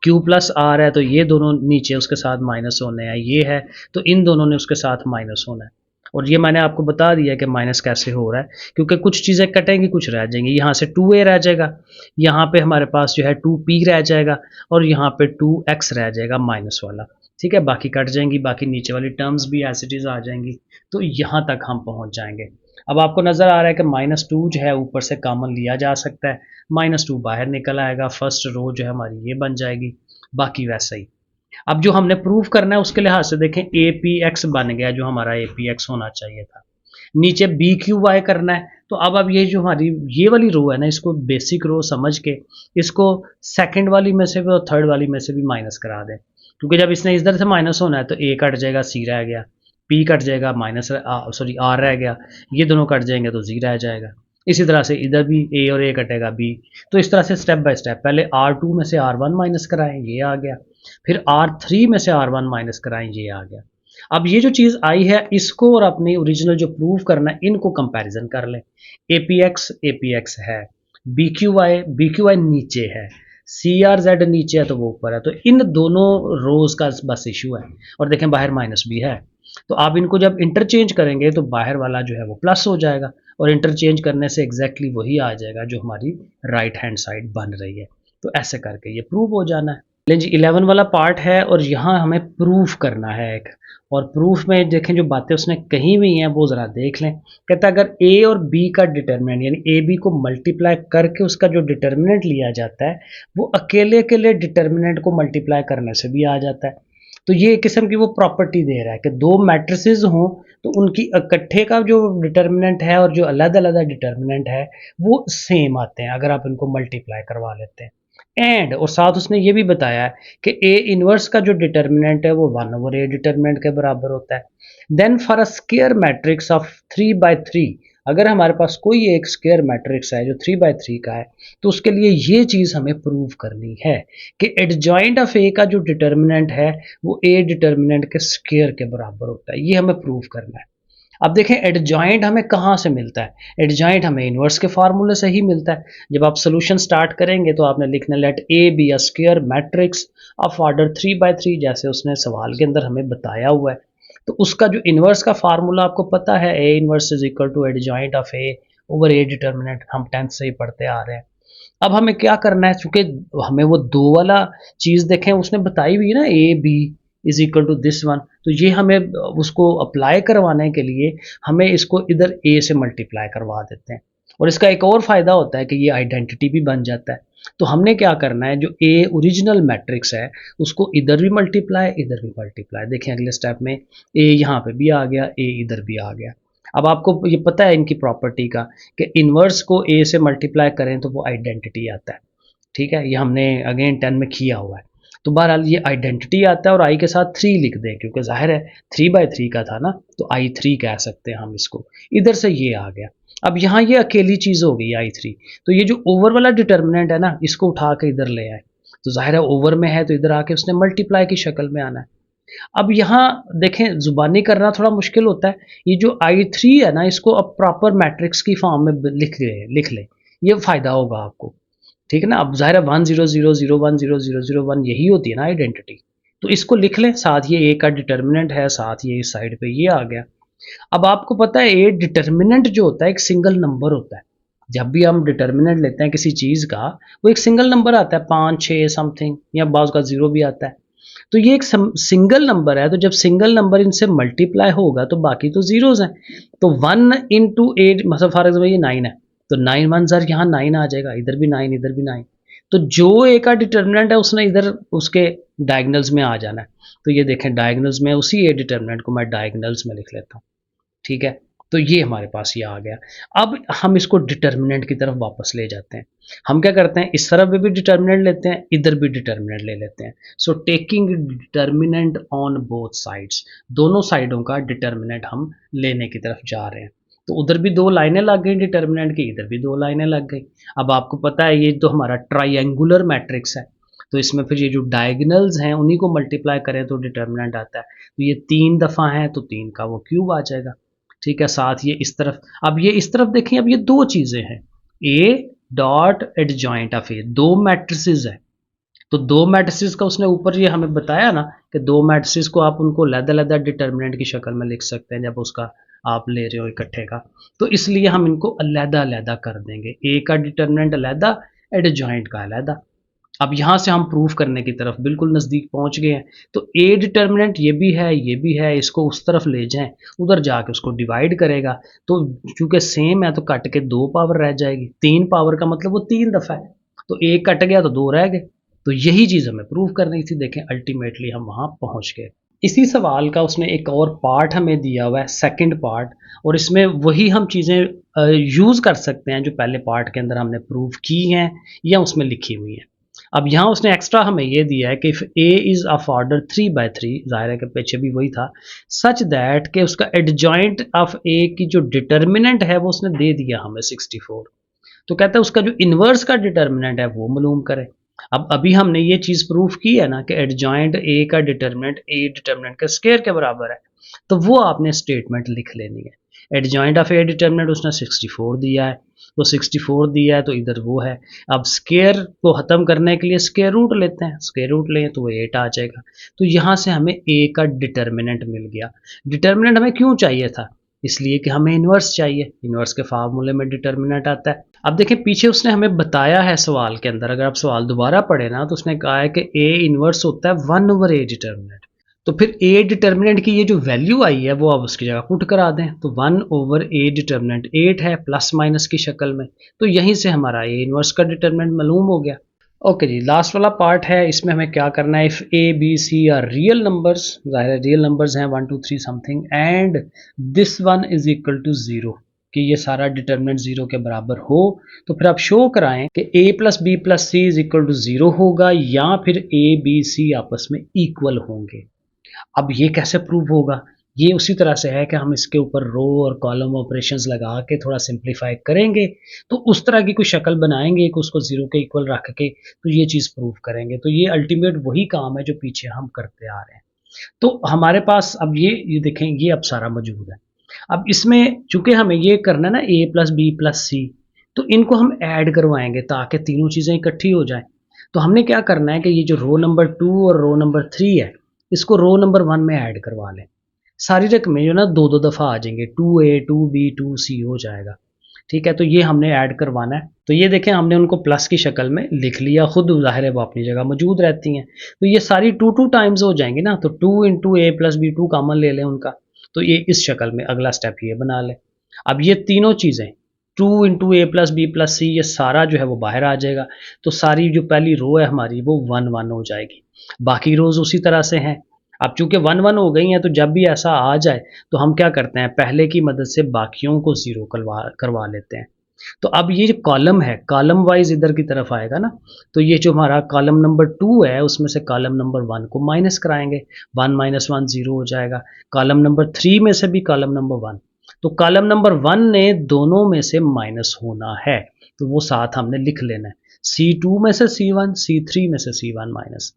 क्यू प्लस आर है तो ये दोनों नीचे उसके साथ माइनस होने हैं, ये है तो इन दोनों ने उसके साथ माइनस होना है। और ये मैंने आपको बता दिया कि माइनस कैसे हो रहा है, क्योंकि कुछ चीज़ें कटेंगी कुछ रह जाएंगी। यहाँ से 2a रह जाएगा, यहाँ पे हमारे पास जो है 2p रह जाएगा और यहाँ पे 2x रह जाएगा माइनस वाला, ठीक है। बाकी कट जाएंगी, बाकी नीचे वाली टर्म्स भी एज इट इज़ आ जाएंगी। तो यहाँ तक हम पहुँच जाएंगे। अब आपको नज़र आ रहा है कि -2 जो है ऊपर से कॉमन लिया जा सकता है, -2 बाहर निकल आएगा, फर्स्ट रो जो है हमारी ये बन जाएगी, बाकी वैसा ही। अब जो हमने प्रूफ करना है उसके लिहाज से देखें ए पी एक्स बन गया जो हमारा ए पी एक्स होना चाहिए था। नीचे बी क्यू वाई करना है, तो अब ये जो हमारी ये वाली रो है ना, इसको बेसिक रो समझ के इसको सेकंड वाली में से भी और थर्ड वाली में से भी माइनस करा दें, क्योंकि जब इसने इधर से माइनस होना है तो ए कट जाएगा, सी रह गया, पी कट जाएगा, आर रह गया, ये दोनों कट जाएंगे तो जी रह जाएगा। इसी तरह से इधर भी ए और ए कटेगा बी। तो इस तरह से स्टेप बाय स्टेप पहले R2 में से R1 माइनस कराएं, ये आ गया, फिर R3 में से R1 माइनस कराएं, ये आ गया। अब ये जो चीज़ आई है इसको और अपनी ओरिजिनल जो प्रूव करना है इनको कंपैरिजन कर लें। APX है, BQY नीचे है, CRZ नीचे है तो वो ऊपर है, तो इन दोनों रोज का बस इशू है। और देखें बाहर माइनस भी है, तो आप इनको जब इंटरचेंज करेंगे तो बाहर वाला जो है वो प्लस हो जाएगा और इंटरचेंज करने से एग्जैक्टली वही आ जाएगा जो हमारी राइट हैंड साइड बन रही है। तो ऐसे करके ये प्रूव हो जाना है। लेकिन जी 11 वाला पार्ट है और यहाँ हमें प्रूफ करना है एक, और प्रूफ में देखें जो बातें उसने कही हुई हैं वो ज़रा देख लें। कहता है अगर ए और बी का डिटर्मिनेंट यानी ए बी को मल्टीप्लाई करके उसका जो डिटर्मिनेंट लिया जाता है वो अकेले अकेले डिटर्मिनेंट को मल्टीप्लाई करने से भी आ जाता है। तो ये एक किस्म की वो प्रॉपर्टी दे रहा है कि दो मैट्रिसेस हों तो उनकी इकट्ठे का जो डिटर्मिनेंट है और जो अलग अलग डिटर्मिनेंट है वो सेम आते हैं अगर आप इनको मल्टीप्लाई करवा लेते हैं। एंड और साथ उसने ये भी बताया है कि ए इनवर्स का जो डिटर्मिनेंट है वो 1/a डिटर्मिनेंट के बराबर होता है। Then for a square matrix of 3/3, अगर हमारे पास कोई एक स्क्वायर मैट्रिक्स है जो 3/3 का है तो उसके लिए ये चीज़ हमें प्रूव करनी है कि एडजॉइंट ऑफ ए का जो डिटर्मिनेंट है वो ए डिटर्मिनेंट के स्क्वायर के बराबर होता है। ये हमें प्रूव करना है। अब देखें एडजॉइंट हमें कहाँ से मिलता है, एडजॉइंट हमें इन्वर्स के फार्मूले से ही मिलता है। जब आप सोल्यूशन स्टार्ट करेंगे तो आपने लिखना let a b a square matrix of order 3/3, जैसे उसने सवाल के अंदर हमें बताया हुआ है। तो उसका जो इन्वर्स का फार्मूला आपको पता है, A inverse is equal to adjoint of A over A determinant, हम 10th से ही पढ़ते आ रहे हैं। अब हमें क्या करना है, चूंकि हमें वो दो वाला चीज़ देखें उसने बताई हुई है ना, a b is equal to this one, तो ये हमें उसको अप्लाई करवाने के लिए हमें इसको इधर ए से मल्टीप्लाई करवा देते हैं। और इसका एक और फ़ायदा होता है कि ये आइडेंटिटी भी बन जाता है। तो हमने क्या करना है, जो ए ओरिजिनल मैट्रिक्स है उसको इधर भी मल्टीप्लाई इधर भी मल्टीप्लाई, देखें अगले स्टेप में ए यहाँ पे भी आ गया, ए इधर भी आ गया। अब आपको ये पता है इनकी प्रॉपर्टी का कि इन्वर्स को ए से मल्टीप्लाई करें तो वो आइडेंटिटी आता है, ठीक है। ये हमने अगेन 10 में किया हुआ है। तो बहरहाल ये आइडेंटिटी आता है और आई के साथ 3 लिख दें, क्योंकि जाहिर है 3/3 का था ना, तो I3 कह सकते हैं हम इसको। इधर से ये आ गया। अब यहाँ ये अकेली चीज़ हो गई I3, तो ये जो ओवर वाला डिटर्मिनेंट है ना, इसको उठा के इधर ले आए। तो जाहिर है ओवर में है तो इधर आके उसने मल्टीप्लाई की शक्ल में आना है। अब यहाँ देखें ज़ुबानी करना थोड़ा मुश्किल होता है। ये जो I3 है ना, इसको अब प्रॉपर मैट्रिक्स की फॉर्म में लिख लें, ये फ़ायदा होगा आपको। ठीक है ना। अब ज़ाहिर है 1 0 0 0 1 0 0 0 1 यही होती है ना आइडेंटिटी। तो इसको लिख लें, साथ ये ए का डिटर्मिनेंट है, साथ ये इस साइड पे ये आ गया। अब आपको पता है ए डिटर्मिनेंट जो होता है एक सिंगल नंबर होता है। जब भी हम डिटर्मिनेंट लेते हैं किसी चीज़ का, वो एक सिंगल नंबर आता है, 5 6 समथिंग, या बाज़ का 0 भी आता है। तो ये एक सिंगल नंबर है, तो जब सिंगल नंबर इनसे मल्टीप्लाई होगा तो बाकी तो जीरोज़ हैं। तो 1 इंटू 8, मतलब फॉर एग्जाम्पल ये 9 है, तो 9 1 ज़र यहाँ 9 आ जाएगा, इधर भी 9 इधर भी 9। तो जो ए का डिटर्मिनेंट है उसने इधर उसके डायगनल्स में आ जाना है। तो ये देखें डायगनल्स में उसी ए डिटर्मिनेंट को मैं डायगनल्स में लिख लेता हूँ। ठीक है, तो ये हमारे पास ये आ गया। अब हम इसको डिटर्मिनेंट की तरफ वापस ले जाते हैं। हम क्या करते हैं, इस तरफ भी डिटर्मिनेंट लेते हैं, इधर भी डिटर्मिनेंट ले लेते हैं। So taking determinant on both sides, दोनों साइडों का डिटर्मिनेंट हम लेने की तरफ जा रहे हैं। तो उधर भी 2 लाइनें लग गई डिटर्मिनेंट की, इधर भी 2 लाइनें लग गई। अब आपको पता है ये तो हमारा ट्राइंगुलर मैट्रिक्स है, तो इसमें फिर ये जो डायगनल्स हैं उन्हीं को मल्टीप्लाई करें तो डिटर्मिनेंट आता है। तो ये 3 दफ़ा है तो 3 का वो क्यूब आ जाएगा। ठीक है, साथ ये इस तरफ, अब ये इस तरफ देखें, अब ये 2 चीज़ें हैं, ए dot adjoint of A, 2 matrices है। तो 2 मैट्रिसेस का उसने ऊपर ये हमें बताया ना कि 2 मैट्रिसेस को आप उनको अलग-अलग डिटर्मिनेंट की शक्ल में लिख सकते हैं जब उसका आप ले रहे हो इकट्ठे का। तो इसलिए हम इनको अलग-अलग कर देंगे, ए का डिटर्मिनेंट अलग, एडजॉइंट का अलग। अब यहाँ से हम प्रूफ करने की तरफ बिल्कुल नज़दीक पहुँच गए हैं। तो ए डिटर्मिनेंट ये भी है, ये भी है, इसको उस तरफ ले जाएं, उधर जाके उसको डिवाइड करेगा। तो चूँकि सेम है तो कट के 2 पावर रह जाएगी, 3 पावर का मतलब वो 3 दफ़ा है, तो एक कट गया तो 2 रह गए। तो यही चीज़ हमें प्रूव करनी थी। देखें अल्टीमेटली हम वहाँ पहुँच गए। इसी सवाल का उसने एक और पार्ट हमें दिया हुआ है, सेकंड पार्ट, और इसमें वही हम चीज़ें यूज़ कर सकते हैं जो पहले पार्ट के अंदर हमने प्रूव की हैं या उसमें लिखी हुई हैं। अब यहाँ उसने एक्स्ट्रा हमें ये दिया है कि if A is of order 3/3, ज़ाहिर है कि पीछे भी वही था, सच दैट कि उसका एडजॉइंट ऑफ ए की जो डिटर्मिनेंट है वो उसने दे दिया हमें 64। तो कहता है उसका जो इन्वर्स का डिटर्मिनेंट है वो मालूम करें। अब अभी हमने ये चीज़ प्रूफ की है ना कि एडजॉइंट ए का डिटर्मिनेंट ए डिटर्मिनेंट के स्क्वायर के बराबर है, तो वो आपने स्टेटमेंट लिख लेनी है। एडजॉइंट ऑफ ए डिटर्मिनेंट उसने 64 दिया है, तो 64 दिया है तो इधर वो है। अब स्क्वायर को ख़त्म करने के लिए स्क्वायर रूट लेते हैं, स्क्वायर रूट लें तो वो 8 आ जाएगा। तो यहाँ से हमें ए का डिटर्मिनेंट मिल गया। डिटर्मिनेंट हमें क्यों चाहिए था, इसलिए कि हमें इन्वर्स चाहिए, इन्वर्स के फार्मूले में डिटर्मिनेंट आता है। अब देखें पीछे उसने हमें बताया है सवाल के अंदर, अगर आप सवाल दोबारा पढ़े ना तो उसने कहा है कि ए इन्वर्स होता है 1/a डिटर्मिनेंट। तो फिर ए डिटर्मिनेंट की ये जो वैल्यू आई है वो आप उसकी जगह पुट करा दें, तो 1/a डिटर्मिनेंट 8 है प्लस माइनस की शक्ल में, तो यहीं से हमारा ए इन्वर्स का डिटर्मिनेंट मालूम हो गया। ओके जी, लास्ट वाला पार्ट है, इसमें हमें क्या करना है, if a b c are real numbers, ज़ाहिर है रियल नंबर्स हैं 1 2 3 something, and this one is equal to 0, कि ये सारा डिटर्मिनेंट 0 के बराबर हो, तो फिर आप शो कराएं कि a plus b plus c is equal to 0 होगा या फिर a b c आपस में इक्वल होंगे। अब ये कैसे प्रूव होगा, ये उसी तरह से है कि हम इसके ऊपर रो और कॉलम ऑपरेशंस लगा के थोड़ा सिंप्लीफाई करेंगे, तो उस तरह की कोई शक्ल बनाएंगे कि उसको 0 के इक्वल रख के तो ये चीज़ प्रूव करेंगे। तो ये अल्टीमेट वही काम है जो पीछे हम करते आ रहे हैं। तो हमारे पास अब ये देखें, ये अब सारा मौजूद है। अब इसमें चूंकि हमें ये करना है ना a प्लस बी प्लस सी, तो इनको हम ऐड करवाएंगे ताकि तीनों चीज़ें इकट्ठी हो जाएं। तो हमने क्या करना है कि ये जो रो नंबर 2 और रो नंबर 3 है, इसको रो नंबर 1 में ऐड करवा लें। सारी रकमें जो ना 2 दफ़ा आ जाएंगे, 2a 2b 2c हो जाएगा। ठीक है, तो ये हमने ऐड करवाना है। तो ये देखें हमने उनको प्लस की शक्ल में लिख लिया, खुद ज़ाहिर है वो अपनी जगह मौजूद रहती हैं। तो ये सारी 2 टाइम्स हो जाएंगी ना, तो 2 इंटू ए प्लस बी, 2 कॉमन ले लें उनका, तो ये इस शक्ल में अगला स्टेप ये बना लें। अब ये तीनों चीज़ें 2 इंटू ए प्लस बी प्लस सी, ये सारा जो है वो बाहर आ जाएगा। तो सारी जो पहली रो है हमारी वो 1 1 हो जाएगी, बाकी रोज़ उसी तरह से हैं। अब चूंकि 1 1 हो गई हैं, तो जब भी ऐसा आ जाए तो हम क्या करते हैं, पहले की मदद से बाकियों को 0 करवा लेते हैं। तो अब ये जो कॉलम है, कॉलम वाइज इधर की तरफ आएगा ना, तो ये जो हमारा कॉलम नंबर 2 है उसमें से कॉलम नंबर 1 को माइनस कराएंगे, 1 माइनस 1 0 हो जाएगा। कॉलम नंबर 3 में से भी कॉलम नंबर 1, तो कॉलम नंबर 1 ने दोनों में से माइनस होना है, तो वो साथ हमने लिख लेना है, C2 में से C1, C3 में से C1 माइनस।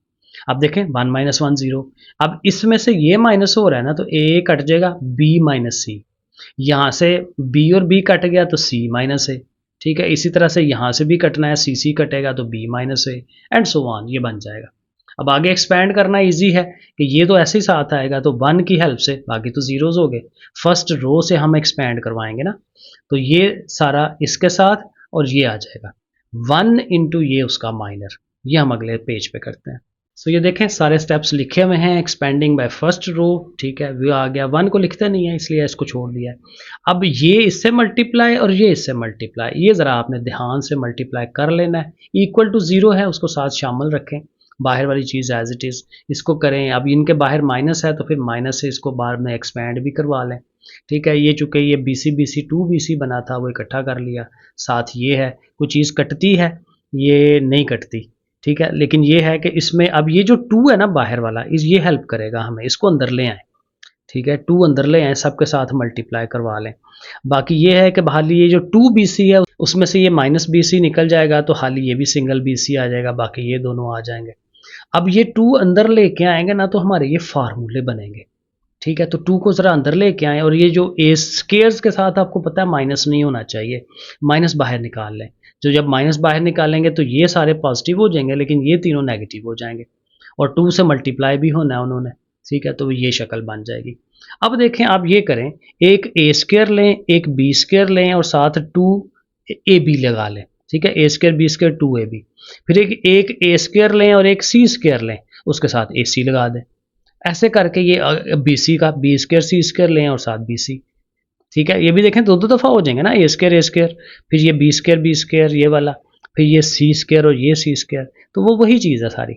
अब देखें 1 माइनस 1 0, अब इसमें से ये माइनस हो रहा है ना, तो A कट जाएगा, B माइनस C, यहाँ से B और B कट गया तो C माइनस है, ठीक है। इसी तरह से यहाँ से भी कटना है, C कटेगा तो B माइनस है, एंड सो ऑन, ये बन जाएगा। अब आगे एक्सपैंड करना इजी है कि ये तो ऐसे ही साथ आएगा, तो 1 की हेल्प से, बाकी तो जीरोज हो गए, फर्स्ट रो से हम एक्सपैंड करवाएंगे ना, तो ये सारा इसके साथ और ये आ जाएगा 1 इंटू ये उसका माइनर, ये हम अगले पेज पे करते हैं। सो ये देखें सारे स्टेप्स लिखे हुए हैं, एक्सपेंडिंग बाय फर्स्ट रो, ठीक है, वो आ गया, 1 को लिखते नहीं है इसलिए इसको छोड़ दिया है। अब ये इससे मल्टीप्लाई और ये इससे मल्टीप्लाई, ये ज़रा आपने ध्यान से मल्टीप्लाई कर लेना है, इक्वल टू 0 है उसको साथ शामिल रखें, बाहर वाली चीज़ एज इट इज़ इसको करें। अब इनके बाहर माइनस है तो फिर माइनस से इसको बाद में एक्सपेंड भी करवा लें, ठीक है। ये चूँकि ये BC 2 BC बना था वो इकट्ठा कर लिया, साथ ये है, कोई चीज़ कटती है, ये नहीं कटती, ठीक है। लेकिन ये है कि इसमें अब ये जो 2 है ना बाहर वाला, इस ये हेल्प करेगा हमें, इसको अंदर ले आए, ठीक है, 2 अंदर ले आए, सबके साथ मल्टीप्लाई करवा लें। बाकी ये है कि हाली ये जो 2BC है उसमें से ये माइनस BC निकल जाएगा, तो हाली ये भी सिंगल BC आ जाएगा, बाकी ये दोनों आ जाएंगे। अब ये 2 अंदर लेके आएंगे ना, तो हमारे ये फार्मूले बनेंगे, ठीक है। तो 2 को ज़रा अंदर लेके आएँ, और ये जो ए स्केयर्स के साथ आपको पता है माइनस नहीं होना चाहिए, माइनस बाहर निकाल लें। जो जब माइनस बाहर निकालेंगे तो ये सारे पॉजिटिव हो जाएंगे, लेकिन ये तीनों नेगेटिव हो जाएंगे, और 2 से मल्टीप्लाई भी होना है उन्होंने, ठीक है। तो ये शक्ल बन जाएगी। अब देखें आप ये करें, एक ए स्केयर लें, एक बी स्केयर लें, और साथ 2AB लगा लें, ठीक है, A square B square 2AB। फिर एक ए स्केयर लें और एक C स्केयर लें, उसके साथ AC लगा दें। ऐसे करके ये BC का B स्केयर C स्केयर लें और साथ BC, ठीक है। ये भी देखें दो दो दफ़ा हो जाएंगे ना, A स्केयर, फिर ये B स्केयर ये वाला, फिर ये C स्केयर और ये C स्केयर, तो वो वही चीज़ है सारी।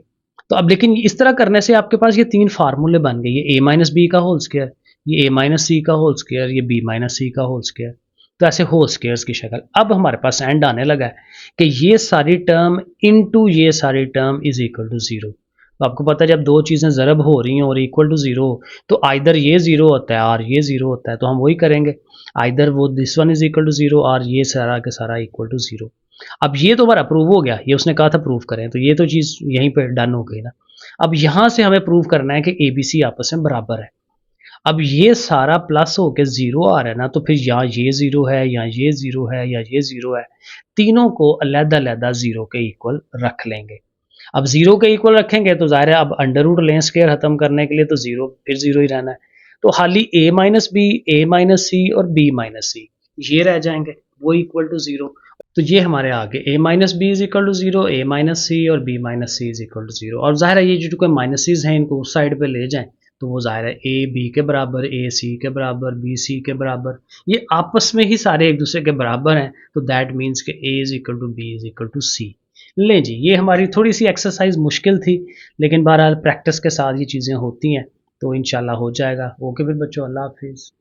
तो अब लेकिन इस तरह करने से आपके पास ये 3 फार्मूले बन गए, ये A माइनस बी का होल स्केयर, ये A माइनस सी का होल स्केयर, ये B माइनस सी का होल स्केयर, तो ऐसे होल स्केयर्स की शक्ल। अब हमारे पास एंड आने लगा है कि ये सारी टर्म इनटू ये सारी टर्म इज इक्वल टू 0। तो आपको पता है जब दो चीज़ें ज़रब हो रही हैं और इक्वल टू 0, तो आइदर ये 0 होता है और ये 0 होता है, तो हम वही करेंगे, आइदर वो this one is equal to 0 और ये सारा के सारा इक्वल टू 0। अब ये तो हमारा प्रूव हो गया, ये उसने कहा था प्रूव करें, तो ये तो चीज़ यहीं पर डन हो गई ना। अब यहाँ से हमें प्रूव करना है कि ABC आपस में बराबर है। अब ये सारा प्लस होके 0 आ रहा है ना, तो फिर यहाँ ये 0 है, या ये 0 है, या ये 0 है, तीनों को अलग-अलग 0 के इक्वल रख लेंगे। अब 0 के इक्वल रखेंगे तो ज़ाहिर है अब अंडर रूट लें स्क्वायर ख़त्म करने के लिए, तो 0 फिर 0 ही रहना है, तो खाली A minus B, A minus C और B माइनस सी ये रह जाएंगे, वो इक्वल टू 0। तो ये हमारे आगे A minus B is equal to 0, A minus C और B minus C is equal to 0। और ज़ाहिर है ये जो कोई माइनसिस हैं इनको उस साइड पे ले जाएं, तो वो ज़ाहिर है A B के बराबर, A C के बराबर, B C के बराबर, ये आपस में ही सारे एक दूसरे के बराबर हैं, तो दैट मीन्स के A is equal to B is equal to C। लें जी, ये हमारी थोड़ी सी एक्सरसाइज मुश्किल थी, लेकिन बहरहाल प्रैक्टिस के साथ ये चीज़ें होती हैं, तो इंशाल्लाह हो जाएगा। ओके फिर बच्चों, अल्लाह हाफिज़।